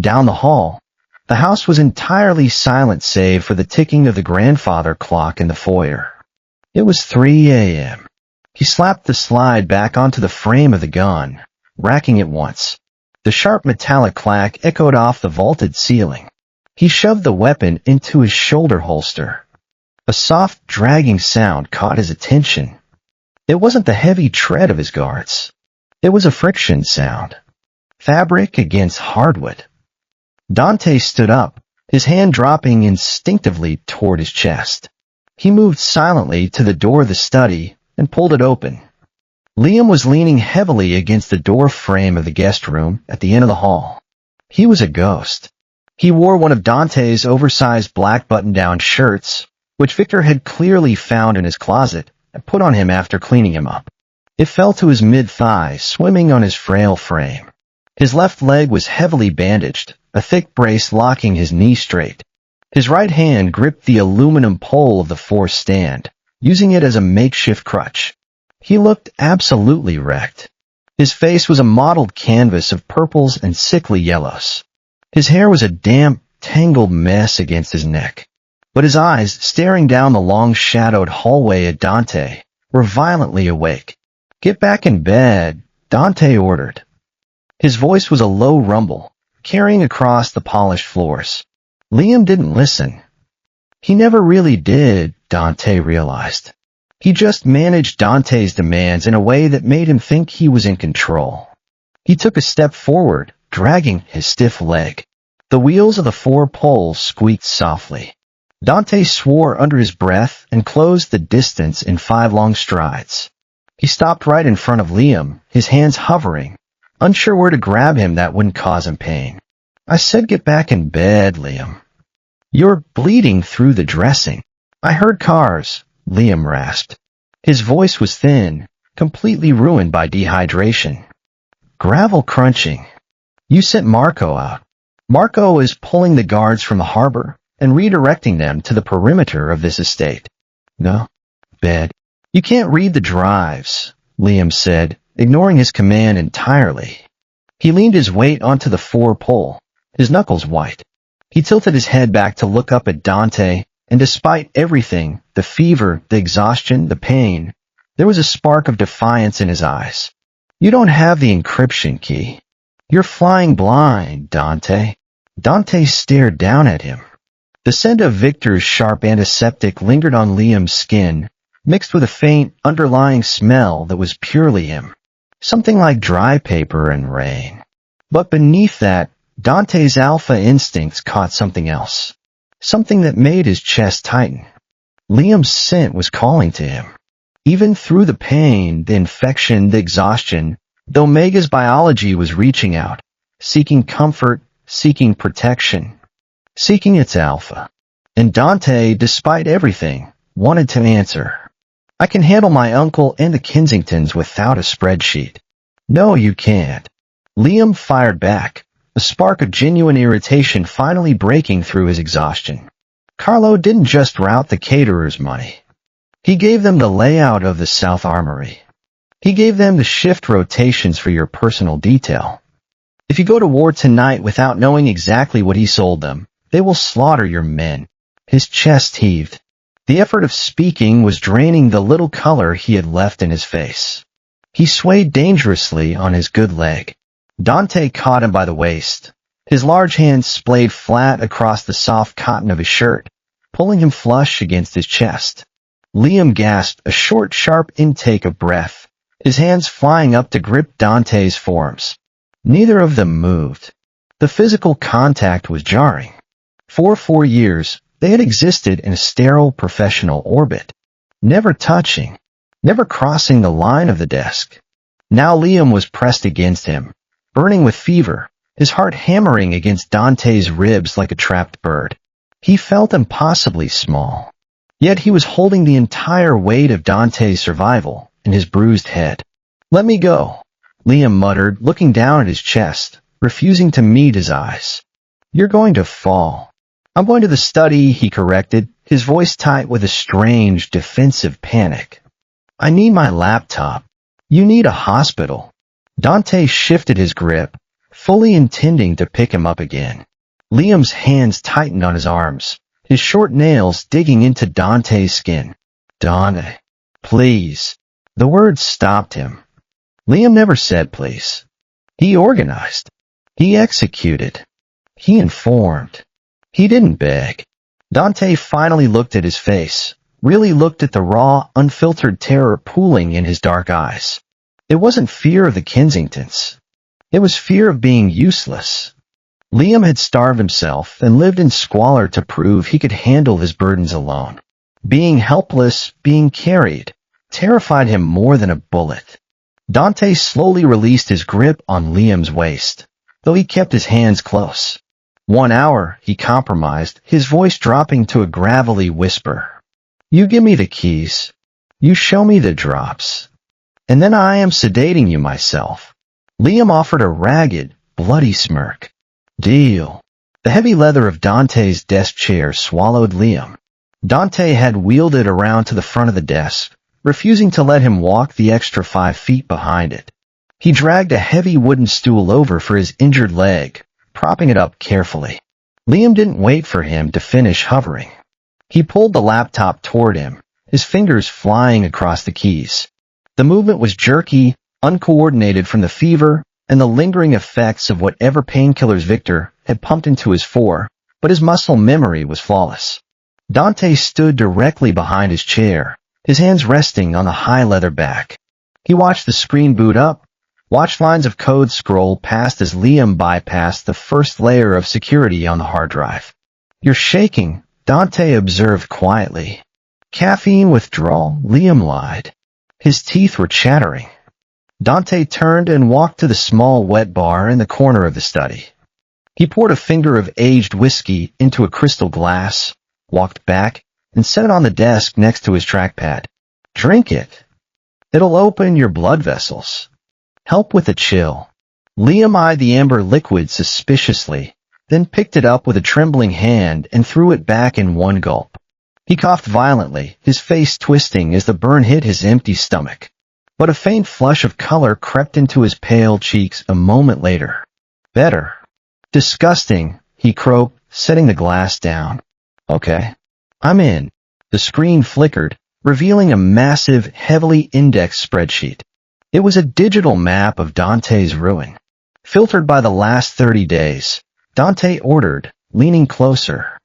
Down the hall, the house was entirely silent save for the ticking of the grandfather clock in the foyer. It was 3 a.m. He slapped the slide back onto the frame of the gun, racking it once. The sharp metallic clack echoed off the vaulted ceiling. He shoved the weapon into his shoulder holster. A soft, dragging sound caught his attention. It wasn't the heavy tread of his guards. It was a friction sound. Fabric against hardwood. Dante stood up, his hand dropping instinctively toward his chest. He moved silently to the door of the study and pulled it open. Liam was leaning heavily against the door frame of the guest room at the end of the hall. He was a ghost. He wore one of Dante's oversized black button-down shirts, which Victor had clearly found in his closet and put on him after cleaning him up. It fell to his mid-thigh, swimming on his frail frame. His left leg was heavily bandaged, a thick brace locking his knee straight. His right hand gripped the aluminum pole of the force stand, using it as a makeshift crutch. He looked absolutely wrecked. His face was a mottled canvas of purples and sickly yellows. His hair was a damp, tangled mess against his neck. But his eyes, staring down the long-shadowed hallway at Dante, were violently awake. "Get back in bed," Dante ordered. His voice was a low rumble, carrying across the polished floors. Liam didn't listen. He never really did, Dante realized. He just managed Dante's demands in a way that made him think he was in control. He took a step forward, dragging his stiff leg. The wheels of the 4 poles squeaked softly. Dante swore under his breath and closed the distance in 5 long strides. He stopped right in front of Liam, his hands hovering, unsure where to grab him that wouldn't cause him pain. "I said get back in bed, Liam." "You're bleeding through the dressing." "I heard cars," Liam rasped. His voice was thin, completely ruined by dehydration. "Gravel crunching." "You sent Marco out." "Marco is pulling the guards from the harbor and redirecting them to the perimeter of this estate." "No." "Bed." "You can't read the drives," Liam said, ignoring his command entirely. He leaned his weight onto the 4-pole, his knuckles white. He tilted his head back to look up at Dante, and despite everything, the fever, the exhaustion, the pain, there was a spark of defiance in his eyes. "You don't have the encryption key. You're flying blind, Dante." Dante stared down at him. The scent of Victor's sharp antiseptic lingered on Liam's skin, mixed with a faint, underlying smell that was purely him. Something like dry paper and rain. But beneath that, Dante's alpha instincts caught something else. Something that made his chest tighten. Liam's scent was calling to him. Even through the pain, the infection, the exhaustion, the Omega's biology was reaching out, seeking comfort, seeking protection, seeking its alpha. And Dante, despite everything, wanted to answer. "I can handle my uncle and the Kensingtons without a spreadsheet." "No, you can't." Liam fired back, a spark of genuine irritation finally breaking through his exhaustion. Carlo didn't just route the caterer's money. He gave them the layout of the South Armory. He gave them the shift rotations for your personal detail. If you go to war tonight without knowing exactly what he sold them, they will slaughter your men. His chest heaved. The effort of speaking was draining the little color he had left in his face. He swayed dangerously on his good leg. Dante caught him by the waist. His large hands splayed flat across the soft cotton of his shirt, pulling him flush against his chest. Liam gasped a short, sharp intake of breath, his hands flying up to grip Dante's forearms. Neither of them moved. The physical contact was jarring. For 4 years, they had existed in a sterile professional orbit, never touching, never crossing the line of the desk. Now Liam was pressed against him, burning with fever, his heart hammering against Dante's ribs like a trapped bird. He felt impossibly small. Yet he was holding the entire weight of Dante's survival in his bruised head. "Let me go," Liam muttered, looking down at his chest, refusing to meet his eyes. "You're going to fall." "I'm going to the study," he corrected, his voice tight with a strange, defensive panic. "I need my laptop." "You need a hospital." Dante shifted his grip, fully intending to pick him up again. Liam's hands tightened on his arms, his short nails digging into Dante's skin. "Dante, please." The words stopped him. Liam never said please. He organized. He executed. He informed. He didn't beg. Dante finally looked at his face, really looked at the raw, unfiltered terror pooling in his dark eyes. It wasn't fear of the Kensingtons. It was fear of being useless. Liam had starved himself and lived in squalor to prove he could handle his burdens alone. Being helpless, being carried, terrified him more than a bullet. Dante slowly released his grip on Liam's waist, though he kept his hands close. 1 hour, he compromised, his voice dropping to a gravelly whisper. "You give me the keys. You show me the drops. And then I am sedating you myself." Liam offered a ragged, bloody smirk. "Deal." The heavy leather of Dante's desk chair swallowed Liam. Dante had wheeled it around to the front of the desk, refusing to let him walk the extra 5 feet behind it. He dragged a heavy wooden stool over for his injured leg, propping it up carefully. Liam didn't wait for him to finish hovering. He pulled the laptop toward him, his fingers flying across the keys. The movement was jerky, uncoordinated from the fever and the lingering effects of whatever painkillers Victor had pumped into his fore, but his muscle memory was flawless. Dante stood directly behind his chair, his hands resting on the high leather back. He watched the screen boot up, watched lines of code scroll past as Liam bypassed the first layer of security on the hard drive. "You're shaking," Dante observed quietly. "Caffeine withdrawal," Liam lied. His teeth were chattering. Dante turned and walked to the small wet bar in the corner of the study. He poured a finger of aged whiskey into a crystal glass, walked back, and set it on the desk next to his trackpad. "Drink it. It'll open your blood vessels. Help with a chill." Liam eyed the amber liquid suspiciously, then picked it up with a trembling hand and threw it back in one gulp. He coughed violently, his face twisting as the burn hit his empty stomach. But a faint flush of color crept into his pale cheeks a moment later. "Better." "Disgusting," he croaked, setting the glass down. "Okay. I'm in." The screen flickered, revealing a massive, heavily indexed spreadsheet. It was a digital map of Dante's ruin. Filtered by the last 30 days, Dante ordered, leaning closer.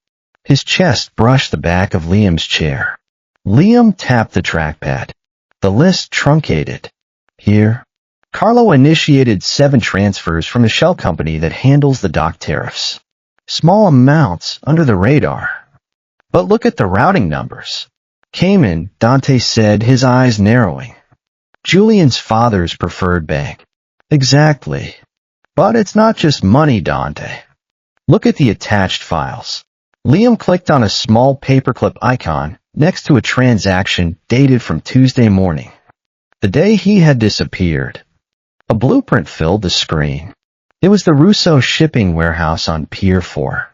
His chest brushed the back of Liam's chair. Liam tapped the trackpad. The list truncated. "Here." Carlo initiated 7 transfers from the shell company that handles the dock tariffs. Small amounts under the radar. But look at the routing numbers. "Cayman," Dante said, his eyes narrowing. "Julian's father's preferred bank." "Exactly. But it's not just money, Dante. Look at the attached files." Liam clicked on a small paperclip icon next to a transaction dated from Tuesday morning, the day he had disappeared. A blueprint filled the screen. It was the Russo shipping warehouse on Pier 4.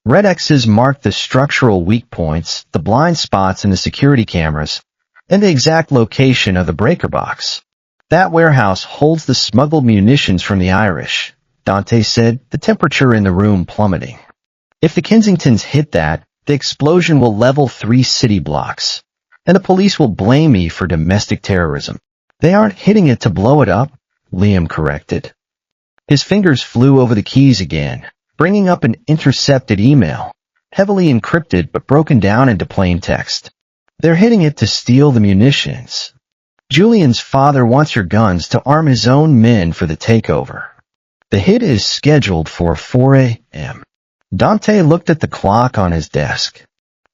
Red X's marked the structural weak points, the blind spots in the security cameras, and the exact location of the breaker box. "That warehouse holds the smuggled munitions from the Irish," Dante said, the temperature in the room plummeting. "If the Kensingtons hit that, the explosion will level 3 city blocks, and the police will blame me for domestic terrorism." "They aren't hitting it to blow it up," Liam corrected. His fingers flew over the keys again, bringing up an intercepted email, heavily encrypted but broken down into plain text. "They're hitting it to steal the munitions. Julian's father wants your guns to arm his own men for the takeover. The hit is scheduled for 4 a.m. Dante looked at the clock on his desk.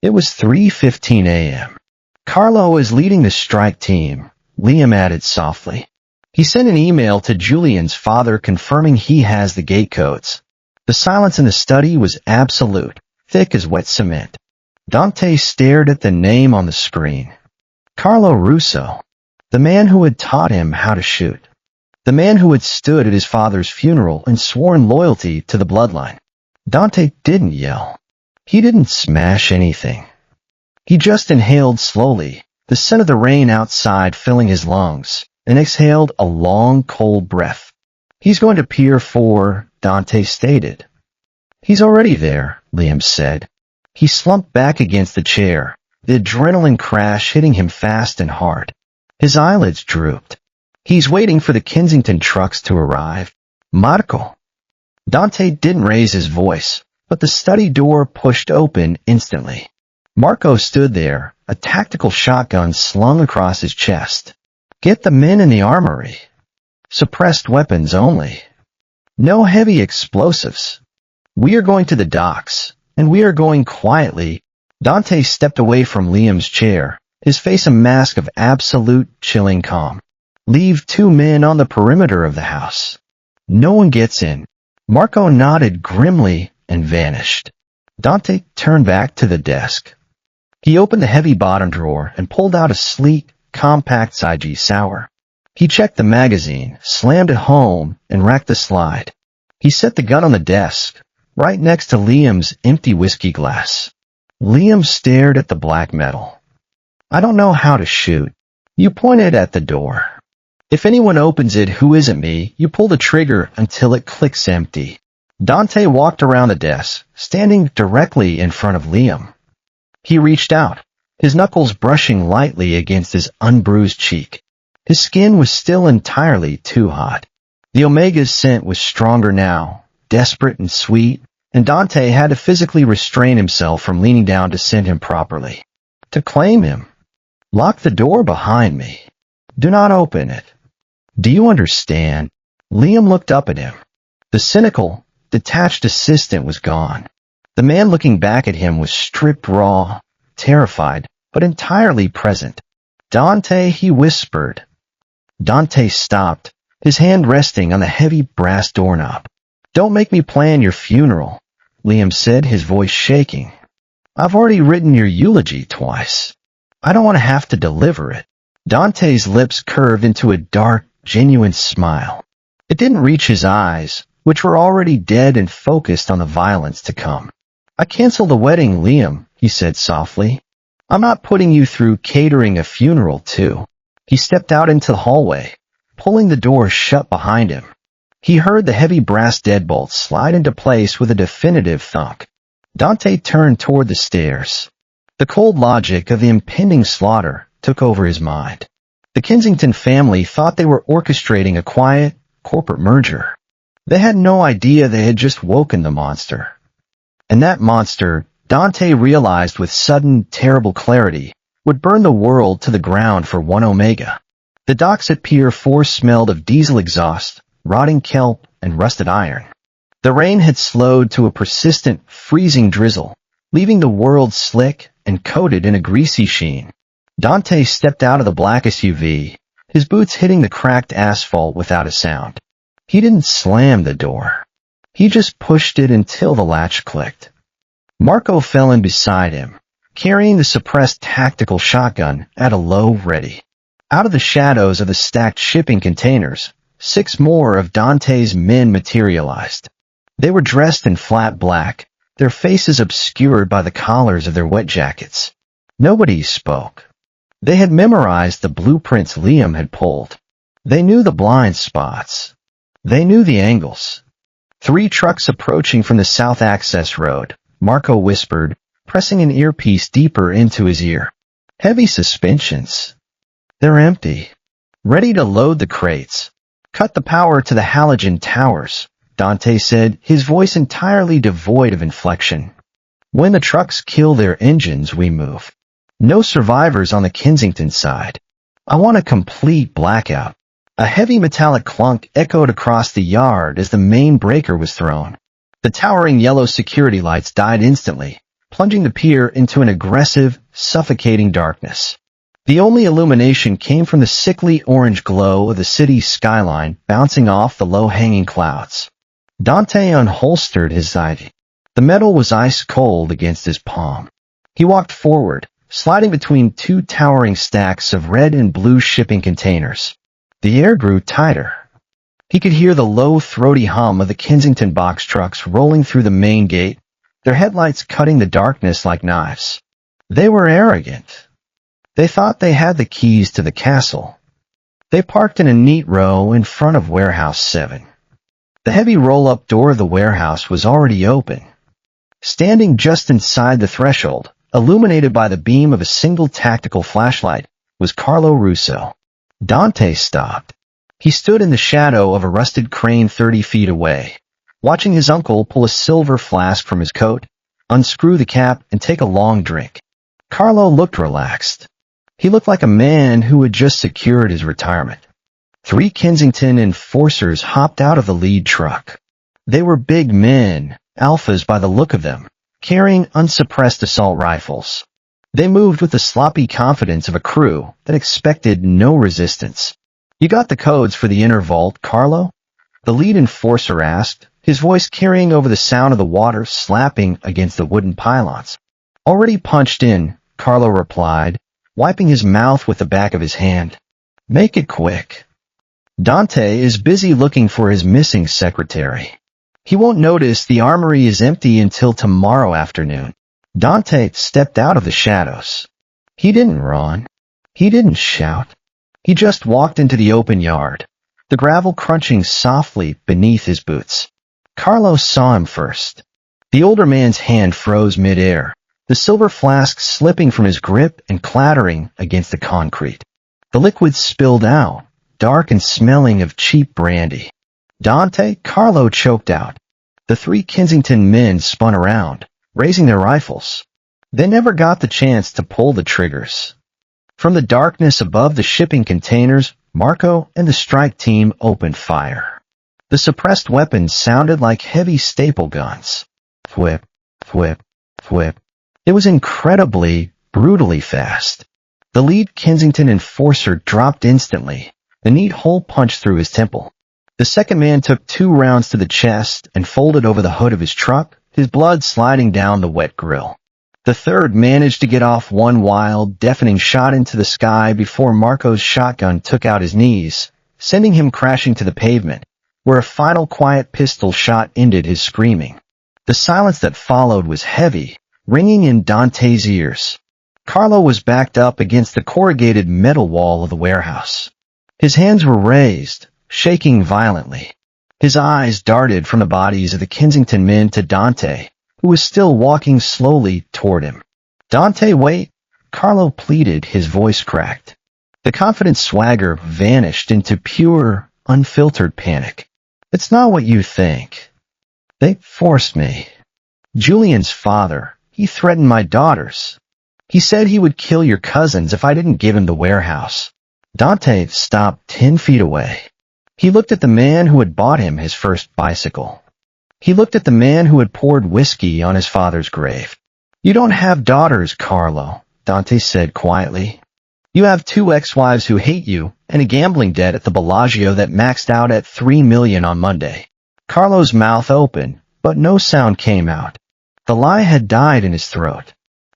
It was 3:15 a.m. "Carlo is leading the strike team," Liam added softly. He sent an email to Julian's father confirming he has the gate codes. The silence in the study was absolute, thick as wet cement. Dante stared at the name on the screen. Carlo Russo, the man who had taught him how to shoot. The man who had stood at his father's funeral and sworn loyalty to the bloodline. Dante didn't yell. He didn't smash anything. He just inhaled slowly, the scent of the rain outside filling his lungs, and exhaled a long, cold breath. He's going to Pier 4, Dante stated. He's already there, Liam said. He slumped back against the chair, the adrenaline crash hitting him fast and hard. His eyelids drooped. He's waiting for the Kensington trucks to arrive. Marco. Dante didn't raise his voice, but the study door pushed open instantly. Marco stood there, a tactical shotgun slung across his chest. Get the men in the armory. Suppressed weapons only. No heavy explosives. We are going to the docks, and we are going quietly. Dante stepped away from Liam's chair, his face a mask of absolute chilling calm. Leave 2 men on the perimeter of the house. No one gets in. Marco nodded grimly and vanished. Dante turned back to the desk. He opened the heavy bottom drawer and pulled out a sleek, compact IG Sour. He checked the magazine, slammed it home, and racked the slide. He set the gun on the desk, right next to Liam's empty whiskey glass. Liam stared at the black metal. I don't know how to shoot. You pointed at the door. If anyone opens it who isn't me, you pull the trigger until it clicks empty. Dante walked around the desk, standing directly in front of Liam. He reached out, his knuckles brushing lightly against his unbruised cheek. His skin was still entirely too hot. The Omega's scent was stronger now, desperate and sweet, and Dante had to physically restrain himself from leaning down to scent him properly. To claim him. Lock the door behind me. Do not open it. Do you understand? Liam looked up at him. The cynical, detached assistant was gone. The man looking back at him was stripped raw, terrified, but entirely present. Dante, he whispered. Dante stopped, his hand resting on the heavy brass doorknob. Don't make me plan your funeral, Liam said, his voice shaking. I've already written your eulogy twice. I don't want to have to deliver it. Dante's lips curved into a dark, genuine smile. It didn't reach his eyes, which were already dead and focused on the violence to come. I canceled the wedding, Liam, he said softly. I'm not putting you through catering a funeral, too. He stepped out into the hallway, pulling the door shut behind him. He heard the heavy brass deadbolt slide into place with a definitive thunk. Dante turned toward the stairs. The cold logic of the impending slaughter took over his mind. The Kensington family thought they were orchestrating a quiet, corporate merger. They had no idea they had just woken the monster. And that monster, Dante realized with sudden, terrible clarity, would burn the world to the ground for one Omega. The docks at Pier 4 smelled of diesel exhaust, rotting kelp, and rusted iron. The rain had slowed to a persistent, freezing drizzle, leaving the world slick and coated in a greasy sheen. Dante stepped out of the black SUV, his boots hitting the cracked asphalt without a sound. He didn't slam the door. He just pushed it until the latch clicked. Marco fell in beside him, carrying the suppressed tactical shotgun at a low ready. Out of the shadows of the stacked shipping containers, 6 more of Dante's men materialized. They were dressed in flat black, their faces obscured by the collars of their wet jackets. Nobody spoke. They had memorized the blueprints Liam had pulled. They knew the blind spots. They knew the angles. 3 trucks approaching from the south access road, Marco whispered, pressing an earpiece deeper into his ear. Heavy suspensions. They're empty. Ready to load the crates. Cut the power to the halogen towers, Dante said, his voice entirely devoid of inflection. When the trucks kill their engines, we move. No survivors on the Kensington side. I want a complete blackout. A heavy metallic clunk echoed across the yard as the main breaker was thrown. The towering yellow security lights died instantly, plunging the pier into an aggressive, suffocating darkness. The only illumination came from the sickly orange glow of the city's skyline bouncing off the low-hanging clouds. Dante unholstered his IV. The The metal was ice cold against his palm. He walked forward, sliding between two towering stacks of red and blue shipping containers. The air grew tighter. He could hear the low, throaty hum of the Kensington box trucks rolling through the main gate, their headlights cutting the darkness like knives. They were arrogant. They thought they had the keys to the castle. They parked in a neat row in front of Warehouse 7. The heavy roll-up door of the warehouse was already open. Standing just inside the threshold, illuminated by the beam of a single tactical flashlight, was Carlo Russo. Dante stopped. He stood in the shadow of a rusted crane 30 feet away, watching his uncle pull a silver flask from his coat, unscrew the cap, and take a long drink. Carlo looked relaxed. He looked like a man who had just secured his retirement. 3 Kensington enforcers hopped out of the lead truck. They were big men, alphas by the look of them, carrying unsuppressed assault rifles. They moved with the sloppy confidence of a crew that expected no resistance. "You got the codes for the inner vault, Carlo?" the lead enforcer asked, his voice carrying over the sound of the water slapping against the wooden pylons. "Already punched in," Carlo replied, wiping his mouth with the back of his hand. "Make it quick. Dante is busy looking for his missing secretary. He won't notice the armory is empty until tomorrow afternoon." Dante stepped out of the shadows. He didn't run. He didn't shout. He just walked into the open yard, the gravel crunching softly beneath his boots. Carlo saw him first. The older man's hand froze midair, the silver flask slipping from his grip and clattering against the concrete. The liquid spilled out, dark and smelling of cheap brandy. "Dante," Carlo choked out. The 3 Kensington men spun around, raising their rifles. They never got the chance to pull the triggers. From the darkness above the shipping containers, Marco and the strike team opened fire. The suppressed weapons sounded like heavy staple guns. Whip, whip, whip. It was incredibly, brutally fast. The lead Kensington enforcer dropped instantly, a neat hole punched through his temple. The second man took 2 rounds to the chest and folded over the hood of his truck, his blood sliding down the wet grill. The third managed to get off one wild, deafening shot into the sky before Marco's shotgun took out his knees, sending him crashing to the pavement, where a final quiet pistol shot ended his screaming. The silence that followed was heavy, ringing in Dante's ears. Carlo was backed up against the corrugated metal wall of the warehouse. His hands were raised, shaking violently. His eyes darted from the bodies of the Kensington men to Dante, who was still walking slowly toward him. "Dante, wait," Carlo pleaded, his voice cracked. The confident swagger vanished into pure, unfiltered panic. "It's not what you think. They forced me. Julian's father, he threatened my daughters. He said he would kill your cousins if I didn't give him the warehouse." Dante stopped 10 feet away. He looked at the man who had bought him his first bicycle. He looked at the man who had poured whiskey on his father's grave. "You don't have daughters, Carlo," Dante said quietly. "You have 2 ex-wives who hate you and a gambling debt at the Bellagio that maxed out at $3 million on Monday." Carlo's mouth opened, but no sound came out. The lie had died in his throat.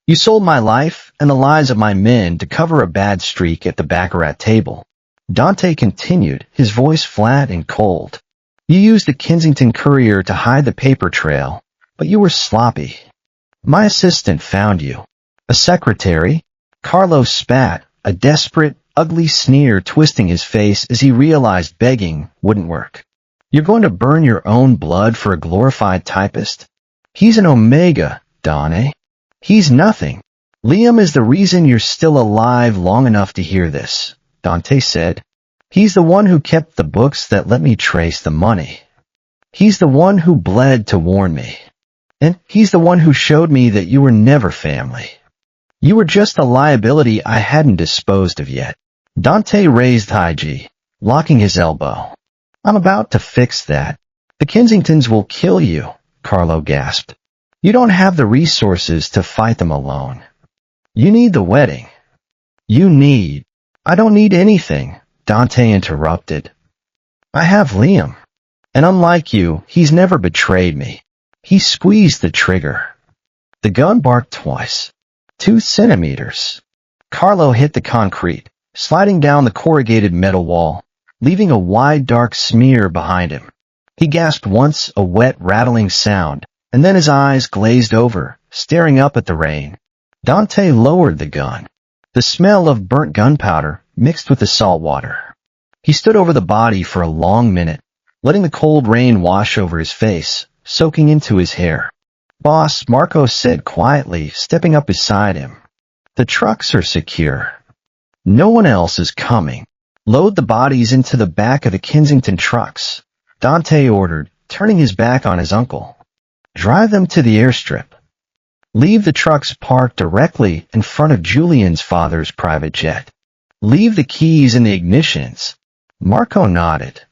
"You sold my life and the lives of my men to cover a bad streak at the baccarat table." Dante continued, his voice flat and cold. "You used the Kensington Courier to hide the paper trail, but you were sloppy. My assistant found you." "A secretary?" Carlo spat, a desperate, ugly sneer twisting his face as he realized begging wouldn't work. "You're going to burn your own blood for a glorified typist? He's an omega, Donnie. He's nothing. Liam is the reason you're still alive long enough to hear this," Dante said. "He's the one who kept the books that let me trace the money. He's the one who bled to warn me. And he's the one who showed me that you were never family. You were just a liability I hadn't disposed of yet." Dante raised Haiji, locking his elbow. "I'm about to fix that. The Kensingtons will kill you," Carlo gasped. "You don't have the resources to fight them alone. You need the wedding. I don't need anything," Dante interrupted. "I have Liam. And unlike you, he's never betrayed me. He squeezed the trigger. The gun barked twice. 2 centimeters. Carlo hit the concrete, sliding down the corrugated metal wall, leaving a wide dark smear behind him. He gasped once, a wet rattling sound, and then his eyes glazed over, staring up at the rain. Dante lowered the gun. The smell of burnt gunpowder mixed with the salt water. He stood over the body for a long minute, letting the cold rain wash over his face, soaking into his hair. "Boss," Marco said quietly, stepping up beside him. "The trucks are secure. No one else is coming. Load the bodies into the back of the Kensington trucks," Dante ordered, turning his back on his uncle. "Drive them to the airstrip. Leave the trucks parked directly in front of Julian's father's private jet. Leave the keys in the ignitions." Marco nodded.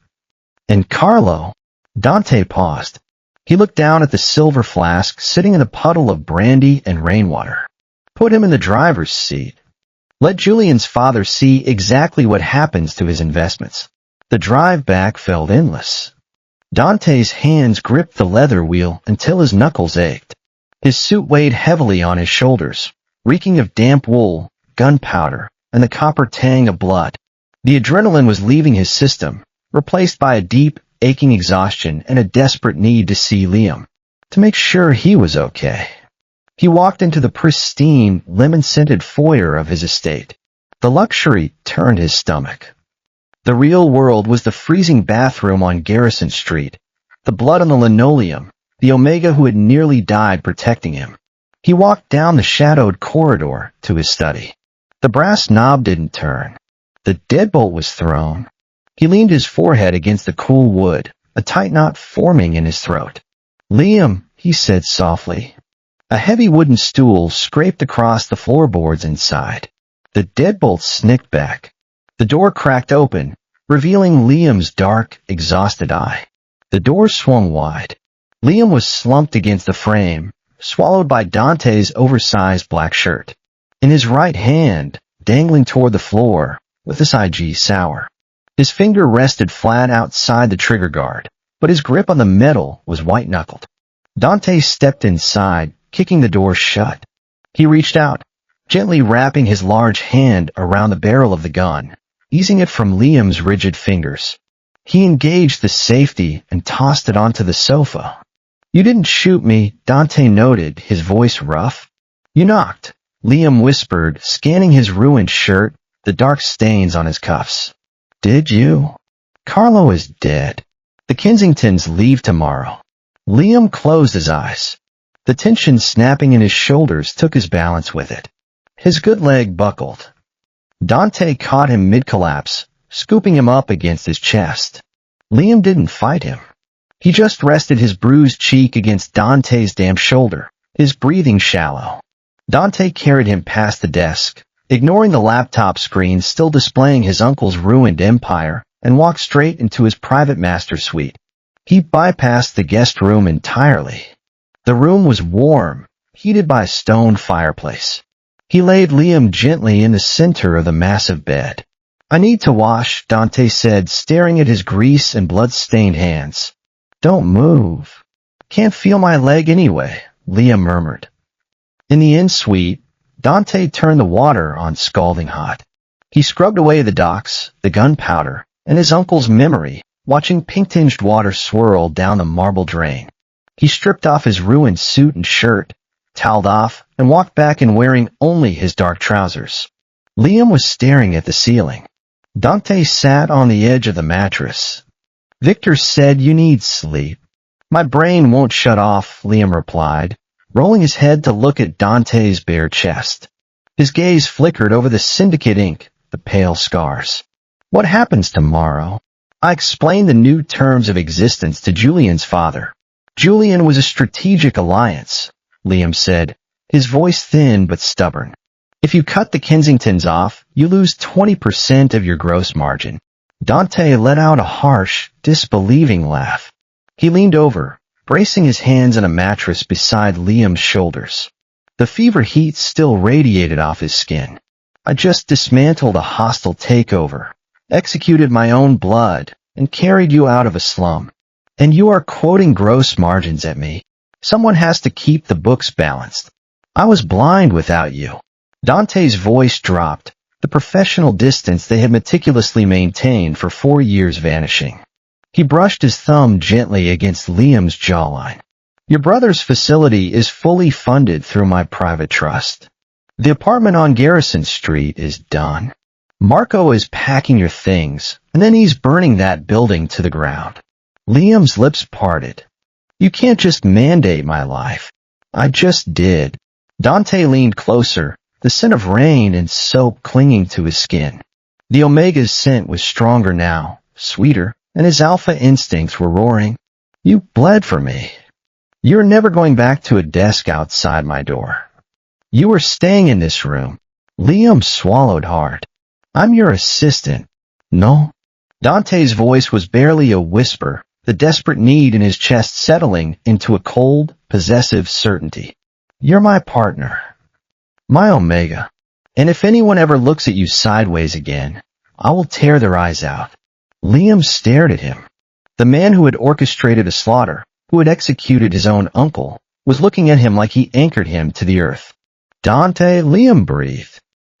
"And Carlo?" Dante paused. He looked down at the silver flask sitting in a puddle of brandy and rainwater. "Put him in the driver's seat. Let Julian's father see exactly what happens to his investments." The drive back felt endless. Dante's hands gripped the leather wheel until his knuckles ached. His suit weighed heavily on his shoulders, reeking of damp wool, gunpowder, and the copper tang of blood. The adrenaline was leaving his system, replaced by a deep, aching exhaustion and a desperate need to see Liam, to make sure he was okay. He walked into the pristine, lemon-scented foyer of his estate. The luxury turned his stomach. The real world was the freezing bathroom on Garrison Street, the blood on the linoleum, the Omega who had nearly died protecting him. He walked down the shadowed corridor to his study. The brass knob didn't turn. The deadbolt was thrown. He leaned his forehead against the cool wood, a tight knot forming in his throat. "Liam," he said softly. A heavy wooden stool scraped across the floorboards inside. The deadbolt snicked back. The door cracked open, revealing Liam's dark, exhausted eye. The door swung wide. Liam was slumped against the frame, swallowed by Dante's oversized black shirt. In his right hand, dangling toward the floor, was his IG sour. His finger rested flat outside the trigger guard, but his grip on the metal was white-knuckled. Dante stepped inside, kicking the door shut. He reached out, gently wrapping his large hand around the barrel of the gun, easing it from Liam's rigid fingers. He engaged the safety and tossed it onto the sofa. "You didn't shoot me," Dante noted, his voice rough. "You knocked," Liam whispered, scanning his ruined shirt, the dark stains on his cuffs. "Did you?" "Carlo is dead. The Kensingtons leave tomorrow." Liam closed his eyes. The tension snapping in his shoulders took his balance with it. His good leg buckled. Dante caught him mid-collapse, scooping him up against his chest. Liam didn't fight him. He just rested his bruised cheek against Dante's damp shoulder, his breathing shallow. Dante carried him past the desk, ignoring the laptop screen still displaying his uncle's ruined empire, and walked straight into his private master suite. He bypassed the guest room entirely. The room was warm, heated by a stone fireplace. He laid Liam gently in the center of the massive bed. "I need to wash," Dante said, staring at his grease and blood-stained hands. "Don't move." "Can't feel my leg anyway," Liam murmured. In the in-suite, Dante turned the water on scalding hot. He scrubbed away the docks, the gunpowder, and his uncle's memory, watching pink-tinged water swirl down the marble drain. He stripped off his ruined suit and shirt, toweled off, and walked back in wearing only his dark trousers. Liam was staring at the ceiling. Dante sat on the edge of the mattress. "Victor said you need sleep." "My brain won't shut off," Liam replied, rolling his head to look at Dante's bare chest. His gaze flickered over the syndicate ink, the pale scars. "What happens tomorrow?" "I explained the new terms of existence to Julian's father." "Julian was a strategic alliance," Liam said, his voice thin but stubborn. "If you cut the Kensingtons off, you lose 20% of your gross margin." Dante let out a harsh, disbelieving laugh. He leaned over, bracing his hands on a mattress beside Liam's shoulders. The fever heat still radiated off his skin. "I just dismantled a hostile takeover, executed my own blood, and carried you out of a slum. And you are quoting gross margins at me." Someone has to keep the books balanced. I was blind without you. Dante's voice dropped, the professional distance they had meticulously maintained for 4 years vanishing. He brushed his thumb gently against Liam's jawline. Your brother's facility is fully funded through my private trust. The apartment on Garrison Street is done. Marco is packing your things, and then he's burning that building to the ground. Liam's lips parted. You can't just mandate my life. I just did. Dante leaned closer, the scent of rain and soap clinging to his skin. The Omega's scent was stronger now, sweeter, and his alpha instincts were roaring. You bled for me. You're never going back to a desk outside my door. You were staying in this room. Liam swallowed hard. I'm your assistant. No? Dante's voice was barely a whisper, the desperate need in his chest settling into a cold, possessive certainty. You're my partner. My Omega. And if anyone ever looks at you sideways again, I will tear their eyes out. Liam stared at him. The man who had orchestrated a slaughter, who had executed his own uncle, was looking at him like he anchored him to the earth. Dante, Liam breathed.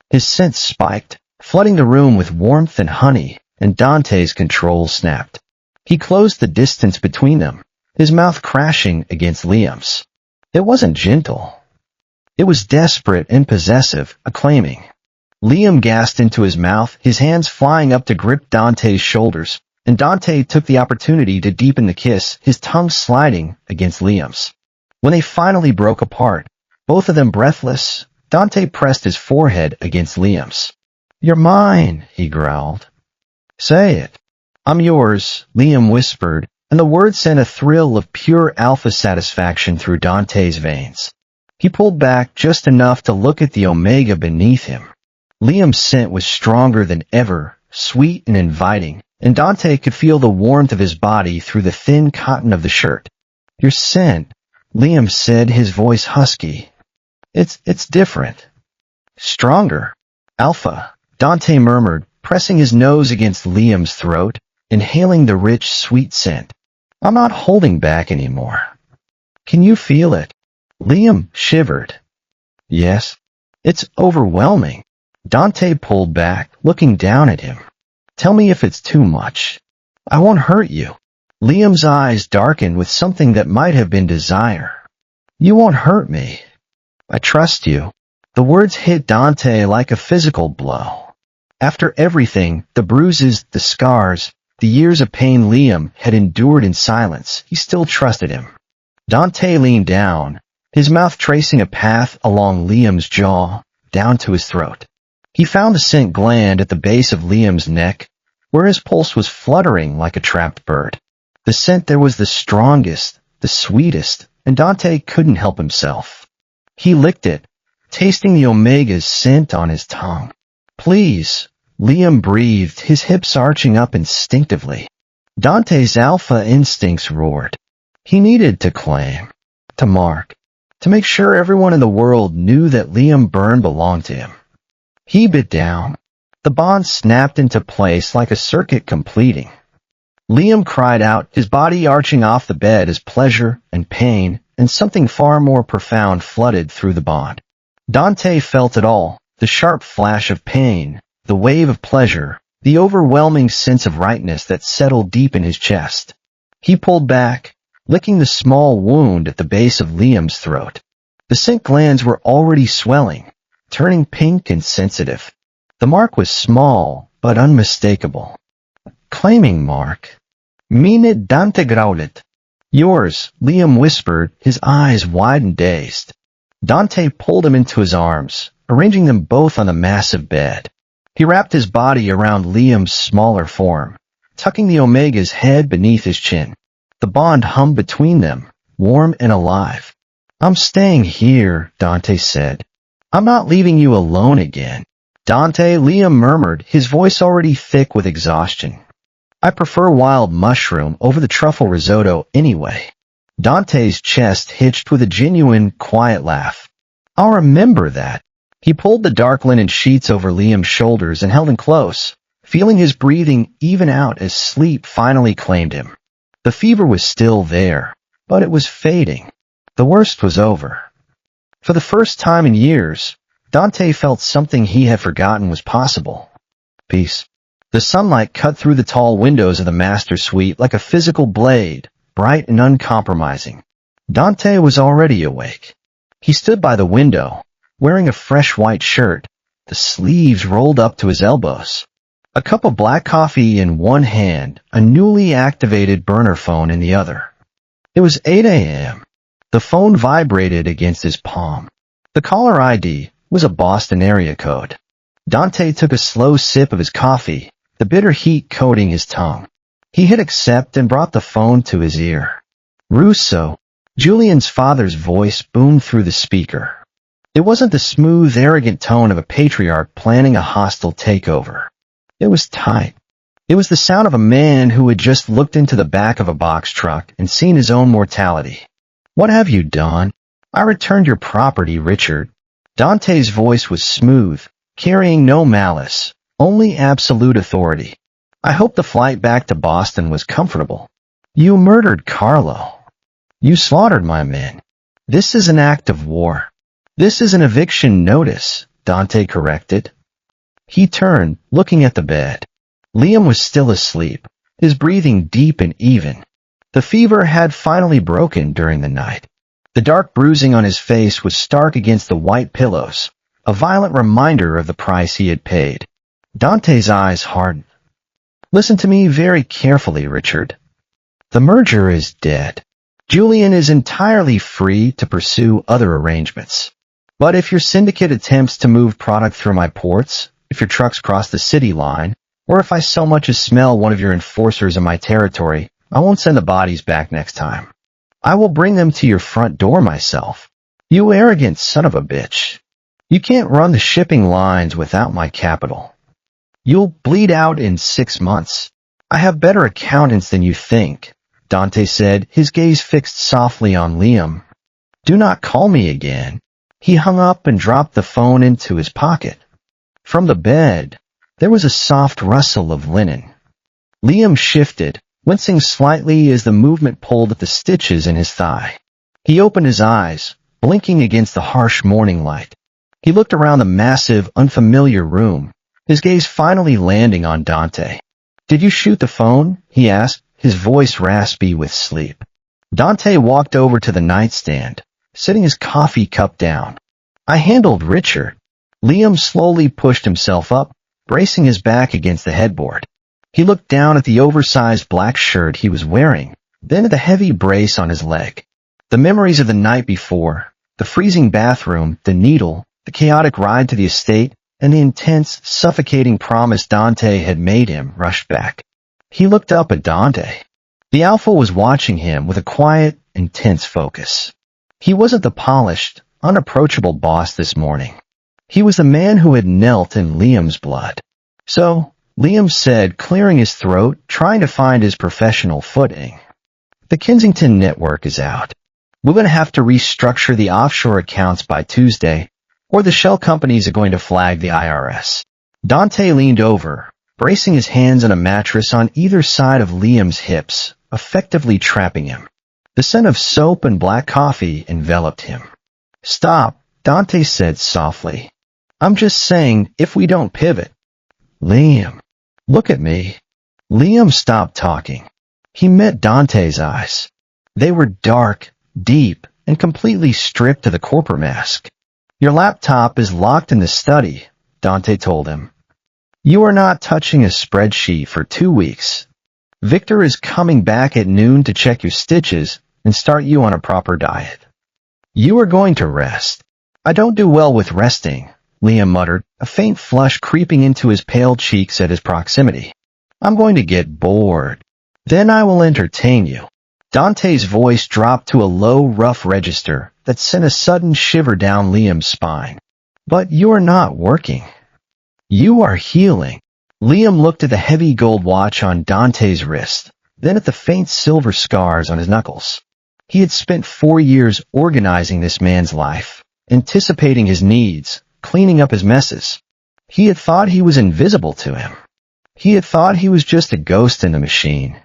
His scent spiked, flooding the room with warmth and honey, and Dante's control snapped. He closed the distance between them, his mouth crashing against Liam's. It wasn't gentle. It was desperate and possessive, acclaiming. Liam gasped into his mouth, his hands flying up to grip Dante's shoulders, and Dante took the opportunity to deepen the kiss, his tongue sliding against Liam's. When they finally broke apart, both of them breathless, Dante pressed his forehead against Liam's. You're mine, he growled. Say it. I'm yours, Liam whispered, and the word sent a thrill of pure alpha satisfaction through Dante's veins. He pulled back just enough to look at the Omega beneath him. Liam's scent was stronger than ever, sweet and inviting, and Dante could feel the warmth of his body through the thin cotton of the shirt. Your scent, Liam said, his voice husky. It's different. Stronger. Alpha, Dante murmured, pressing his nose against Liam's throat, inhaling the rich, sweet scent. I'm not holding back anymore. Can you feel it? Liam shivered. Yes. It's overwhelming. Dante pulled back, looking down at him. Tell me if it's too much. I won't hurt you. Liam's eyes darkened with something that might have been desire. You won't hurt me. I trust you. The words hit Dante like a physical blow. After everything, the bruises, the scars, the years of pain Liam had endured in silence, he still trusted him. Dante leaned down, his mouth tracing a path along Liam's jaw, down to his throat. He found the scent gland at the base of Liam's neck, where his pulse was fluttering like a trapped bird. The scent there was the strongest, the sweetest, and Dante couldn't help himself. He licked it, tasting the Omega's scent on his tongue. Please, Liam breathed, his hips arching up instinctively. Dante's alpha instincts roared. He needed to claim, to mark, to make sure everyone in the world knew that Liam Byrne belonged to him. He bit down. The bond snapped into place like a circuit completing. Liam cried out, his body arching off the bed as pleasure and pain and something far more profound flooded through the bond. Dante felt it all, the sharp flash of pain, the wave of pleasure, the overwhelming sense of rightness that settled deep in his chest. He pulled back, licking the small wound at the base of Liam's throat. The scent glands were already swelling, turning pink and sensitive. The mark was small, but unmistakable. Claiming mark. Mean it, Dante growled. Yours, Liam whispered, his eyes wide and dazed. Dante pulled him into his arms, arranging them both on the massive bed. He wrapped his body around Liam's smaller form, tucking the Omega's head beneath his chin. The bond hummed between them, warm and alive. I'm staying here, Dante said. I'm not leaving you alone again. Dante, Liam murmured, his voice already thick with exhaustion. I prefer wild mushroom over the truffle risotto anyway. Dante's chest hitched with a genuine, quiet laugh. I'll remember that. He pulled the dark linen sheets over Liam's shoulders and held him close, feeling his breathing even out as sleep finally claimed him. The fever was still there, but it was fading. The worst was over. For the first time in years, Dante felt something he had forgotten was possible. Peace. The sunlight cut through the tall windows of the master suite like a physical blade, bright and uncompromising. Dante was already awake. He stood by the window, wearing a fresh white shirt, the sleeves rolled up to his elbows. A cup of black coffee in one hand, a newly activated burner phone in the other. It was 8 a.m. The phone vibrated against his palm. The caller ID was a Boston area code. Dante took a slow sip of his coffee, the bitter heat coating his tongue. He hit accept and brought the phone to his ear. Russo, Julian's father's voice boomed through the speaker. It wasn't the smooth, arrogant tone of a patriarch planning a hostile takeover. It was tight. It was the sound of a man who had just looked into the back of a box truck and seen his own mortality. "What have you done?" "I returned your property, Richard." Dante's voice was smooth, carrying no malice, only absolute authority. "I hope the flight back to Boston was comfortable." "You murdered Carlo. You slaughtered my men. This is an act of war." "This is an eviction notice," Dante corrected. He turned, looking at the bed. Liam was still asleep, his breathing deep and even. The fever had finally broken during the night. The dark bruising on his face was stark against the white pillows, a violent reminder of the price he had paid. Dante's eyes hardened. "Listen to me very carefully, Richard. The merger is dead. Julian is entirely free to pursue other arrangements. But if your syndicate attempts to move product through my ports, if your trucks cross the city line, or if I so much as smell one of your enforcers in my territory, I won't send the bodies back next time. I will bring them to your front door myself. You arrogant son of a bitch. You can't run the shipping lines without my capital. You'll bleed out in 6 months. I have better accountants than you think," Dante said, his gaze fixed softly on Liam. "Do not call me again." He hung up and dropped the phone into his pocket. From the bed, there was a soft rustle of linen. Liam shifted, wincing slightly as the movement pulled at the stitches in his thigh. He opened his eyes, blinking against the harsh morning light. He looked around the massive, unfamiliar room, his gaze finally landing on Dante. "Did you shoot the phone?" he asked, his voice raspy with sleep. Dante walked over to the nightstand, setting his coffee cup down. "I handled Richard." Liam slowly pushed himself up, bracing his back against the headboard. He looked down at the oversized black shirt he was wearing, then at the heavy brace on his leg. The memories of the night before, the freezing bathroom, the needle, the chaotic ride to the estate, and the intense, suffocating promise Dante had made him rushed back. He looked up at Dante. The Alpha was watching him with a quiet, intense focus. He wasn't the polished, unapproachable boss this morning. He was the man who had knelt in Liam's blood. "So," Liam said, clearing his throat, trying to find his professional footing. "The Kensington network is out. We're going to have to restructure the offshore accounts by Tuesday, or the shell companies are going to flag the IRS." Dante leaned over, bracing his hands on a mattress on either side of Liam's hips, effectively trapping him. The scent of soap and black coffee enveloped him. "Stop," Dante said softly. "I'm just saying, if we don't pivot." "Liam, look at me." Liam stopped talking. He met Dante's eyes. They were dark, deep, and completely stripped of the corporate mask. "Your laptop is locked in the study," Dante told him. "You are not touching a spreadsheet for 2 weeks. Victor is coming back at noon to check your stitches and start you on a proper diet. You are going to rest." "I don't do well with resting," Liam muttered, a faint flush creeping into his pale cheeks at his proximity. "I'm going to get bored. Then I will entertain you." Dante's voice dropped to a low, rough register that sent a sudden shiver down Liam's spine. "But you are not working. You are healing." Liam looked at the heavy gold watch on Dante's wrist, then at the faint silver scars on his knuckles. He had spent 4 years organizing this man's life, anticipating his needs, cleaning up his messes. He had thought he was invisible to him. He had thought he was just a ghost in the machine.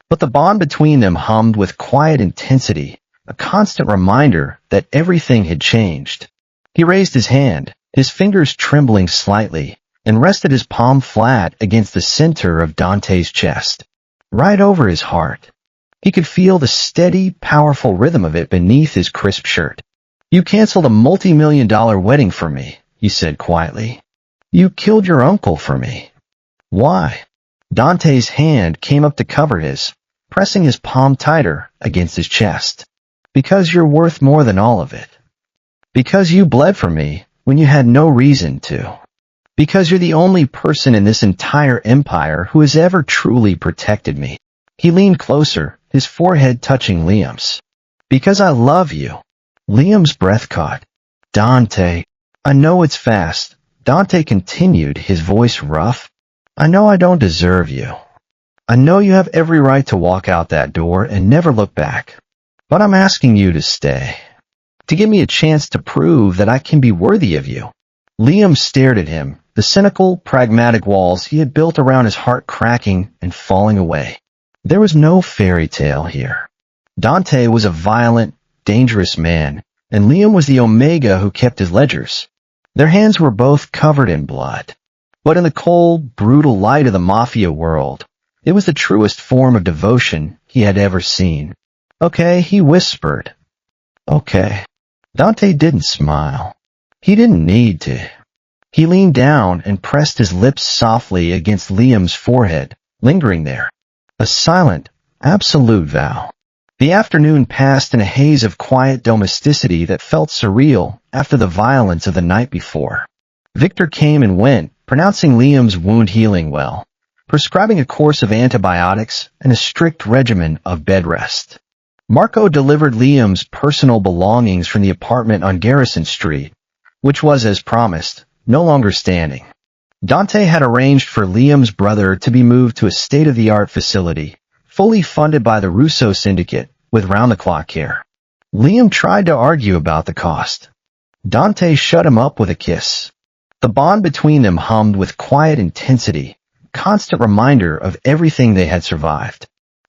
But the bond between them hummed with quiet intensity, a constant reminder that everything had changed. He raised his hand, his fingers trembling slightly, and rested his palm flat against the center of Dante's chest, right over his heart. He could feel the steady, powerful rhythm of it beneath his crisp shirt. "You canceled a multi-million-dollar wedding for me," he said quietly. "You killed your uncle for me." "Why?" Dante's hand came up to cover his, pressing his palm tighter against his chest. "Because you're worth more than all of it. Because you bled for me when you had no reason to. Because you're the only person in this entire empire who has ever truly protected me." He leaned closer, his forehead touching Liam's. "Because I love you." Liam's breath caught. "Dante, I know it's fast," Dante continued, his voice rough. "I know I don't deserve you. I know you have every right to walk out that door and never look back. But I'm asking you to stay. To give me a chance to prove that I can be worthy of you." Liam stared at him, the cynical, pragmatic walls he had built around his heart cracking and falling away. There was no fairy tale here. Dante was a violent, dangerous man, and Liam was the Omega who kept his ledgers. Their hands were both covered in blood. But in the cold, brutal light of the Mafia world, it was the truest form of devotion he had ever seen. "Okay," he whispered. "Okay." Dante didn't smile. He didn't need to. He leaned down and pressed his lips softly against Liam's forehead, lingering there. A silent, absolute vow. The afternoon passed in a haze of quiet domesticity that felt surreal after the violence of the night before. Victor came and went, pronouncing Liam's wound healing well, prescribing a course of antibiotics and a strict regimen of bed rest. Marco delivered Liam's personal belongings from the apartment on Garrison Street, which was, as promised, no longer standing. Dante had arranged for Liam's brother to be moved to a state-of-the-art facility, fully funded by the Russo Syndicate, with round-the-clock care. Liam tried to argue about the cost. Dante shut him up with a kiss. The bond between them hummed with quiet intensity, constant reminder of everything they had survived.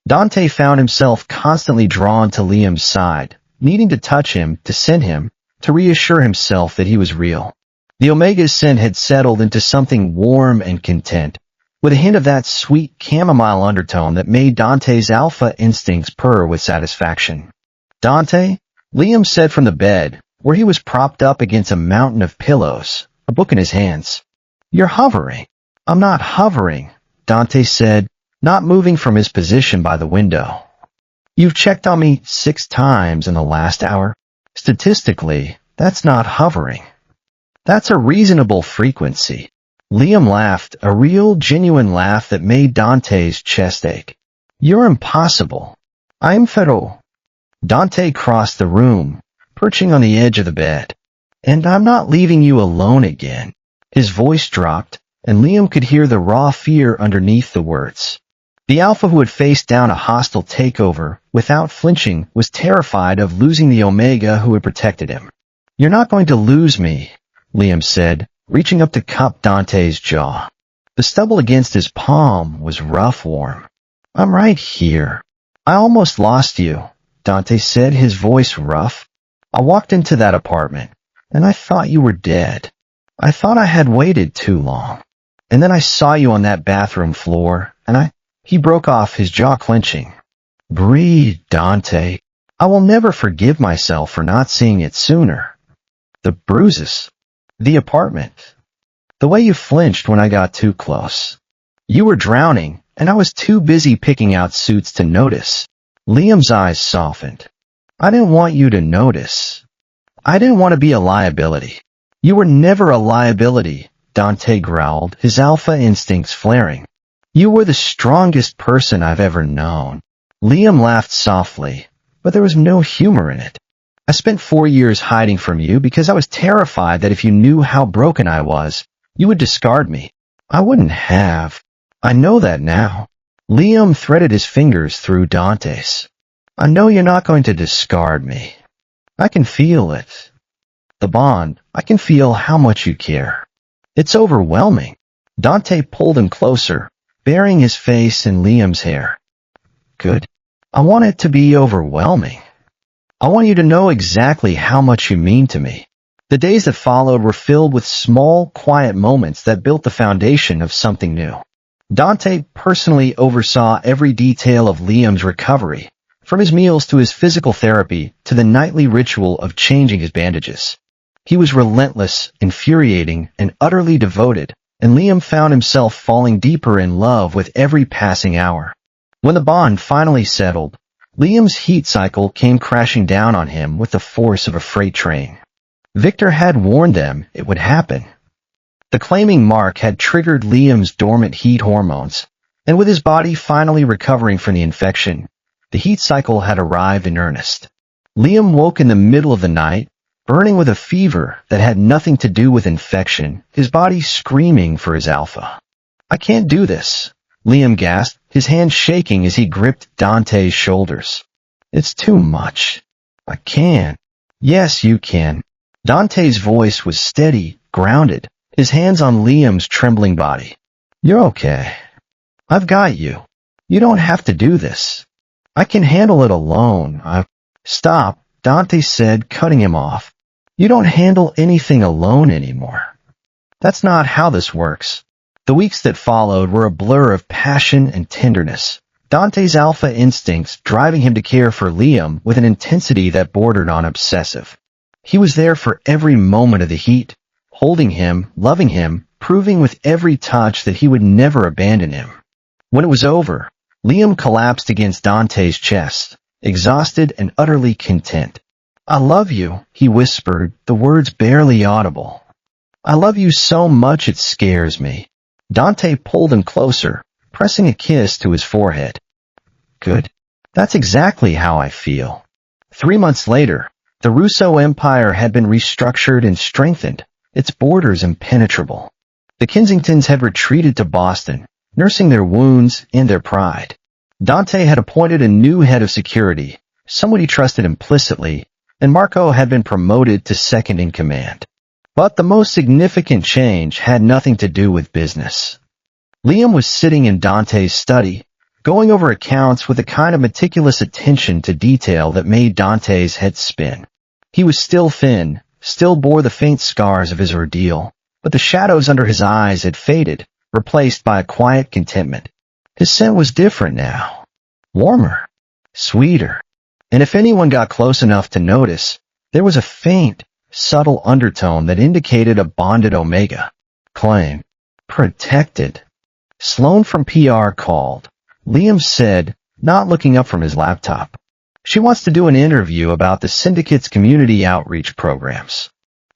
Dante found himself constantly drawn to Liam's side, needing to touch him, to scent him, to reassure himself that he was real. The Omega's scent had settled into something warm and content, with a hint of that sweet chamomile undertone that made Dante's alpha instincts purr with satisfaction. "Dante," Liam said from the bed, where he was propped up against a mountain of pillows, a book in his hands. "You're hovering." "I'm not hovering," Dante said, not moving from his position by the window. "You've checked on me 6 times in the last hour. Statistically, that's not hovering. That's a reasonable frequency." Liam laughed, a real, genuine laugh that made Dante's chest ache. "You're impossible. I'm federal." Dante crossed the room, perching on the edge of the bed. "And I'm not leaving you alone again." His voice dropped, and Liam could hear the raw fear underneath the words. The alpha who had faced down a hostile takeover without flinching was terrified of losing the Omega who had protected him. "You're not going to lose me," Liam said, reaching up to cup Dante's jaw. The stubble against his palm was rough warm. "I'm right here." "I almost lost you," Dante said, his voice rough. "I walked into that apartment, and I thought you were dead. I thought I had waited too long. And then I saw you on that bathroom floor, and He broke off, his jaw clenching. "Breathe, Dante. I will never forgive myself for not seeing it sooner. The bruises. The apartment. The way you flinched when I got too close. You were drowning, and I was too busy picking out suits to notice." Liam's eyes softened. "I didn't want you to notice. I didn't want to be a liability." "You were never a liability," Dante growled, his alpha instincts flaring. "You were the strongest person I've ever known." Liam laughed softly, but there was no humor in it. "I spent 4 years hiding from you because I was terrified that if you knew how broken I was, you would discard me. I wouldn't have. I know that now." Liam threaded his fingers through Dante's. "I know you're not going to discard me. I can feel it. The bond, I can feel how much you care. It's overwhelming." Dante pulled him closer, burying his face in Liam's hair. "Good. I want it to be overwhelming." I want you to know exactly how much you mean to me." The days that followed were filled with small, quiet moments that built the foundation of something new. Dante personally oversaw every detail of Liam's recovery, from his meals to his physical therapy to the nightly ritual of changing his bandages. He was relentless, infuriating, and utterly devoted, and Liam found himself falling deeper in love with every passing hour. When the bond finally settled, Liam's heat cycle came crashing down on him with the force of a freight train. Victor had warned them it would happen. The claiming mark had triggered Liam's dormant heat hormones, and with his body finally recovering from the infection, the heat cycle had arrived in earnest. Liam woke in the middle of the night, burning with a fever that had nothing to do with infection, his body screaming for his alpha. "I can't do this," Liam gasped, his hand shaking as he gripped Dante's shoulders. "It's too much. I can't." "Yes, you can." Dante's voice was steady, grounded, his hands on Liam's trembling body. "You're okay. I've got you. You don't have to do this. I can handle it alone. Stop," Dante said, cutting him off. "You don't handle anything alone anymore. That's not how this works." The weeks that followed were a blur of passion and tenderness, Dante's alpha instincts driving him to care for Liam with an intensity that bordered on obsessive. He was there for every moment of the heat, holding him, loving him, proving with every touch that he would never abandon him. When it was over, Liam collapsed against Dante's chest, exhausted and utterly content. "I love you," he whispered, the words barely audible. "I love you so much it scares me." Dante pulled him closer, pressing a kiss to his forehead. "Good. That's exactly how I feel." 3 months later, the Russo Empire had been restructured and strengthened, its borders impenetrable. The Kensingtons had retreated to Boston, nursing their wounds and their pride. Dante had appointed a new head of security, someone he trusted implicitly, and Marco had been promoted to second in command. But the most significant change had nothing to do with business. Liam was sitting in Dante's study, going over accounts with a kind of meticulous attention to detail that made Dante's head spin. He was still thin, still bore the faint scars of his ordeal, but the shadows under his eyes had faded, replaced by a quiet contentment. His scent was different now, warmer, sweeter, and if anyone got close enough to notice, there was a faint, subtle undertone that indicated a bonded omega. Claim. Protected. Sloan from PR called. Liam said, not looking up from his laptop. "She wants to do an interview about the syndicate's community outreach programs."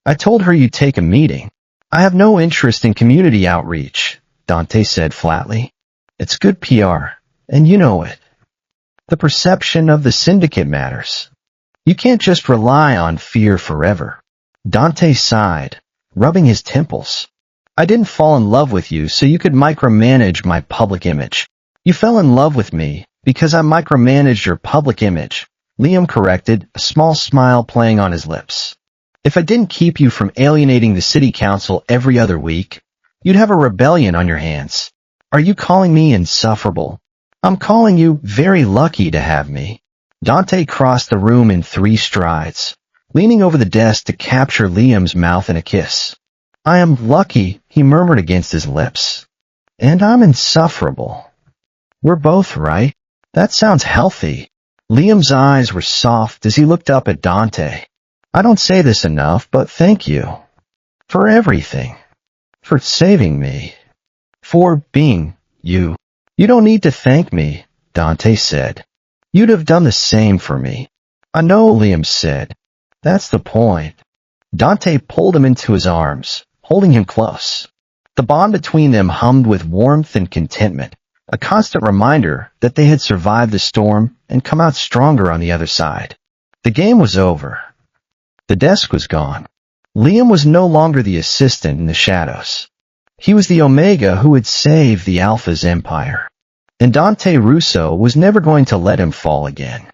"I told her you'd take a meeting." "I have no interest in community outreach," Dante said flatly. "It's good PR, and you know it. The perception of the syndicate matters. You can't just rely on fear forever." Dante sighed, rubbing his temples. "I didn't fall in love with you so you could micromanage my public image. You fell in love with me because I micromanaged your public image," Liam corrected, a small smile playing on his lips. "If I didn't keep you from alienating the city council every other week, you'd have a rebellion on your hands. Are you calling me insufferable? I'm calling you very lucky to have me." Dante crossed the room in 3 strides, leaning over the desk to capture Liam's mouth in a kiss. "I am lucky," he murmured against his lips. "And I'm insufferable. We're both right. That sounds healthy." Liam's eyes were soft as he looked up at Dante. "I don't say this enough, but thank you. For everything. For saving me. For being you." "You don't need to thank me," Dante said. "You'd have done the same for me." "I know," Liam said. "That's the point." Dante pulled him into his arms, holding him close. The bond between them hummed with warmth and contentment, a constant reminder that they had survived the storm and come out stronger on the other side. The game was over. The desk was gone. Liam was no longer the assistant in the shadows. He was the Omega who had saved the Alpha's empire. And Dante Russo was never going to let him fall again.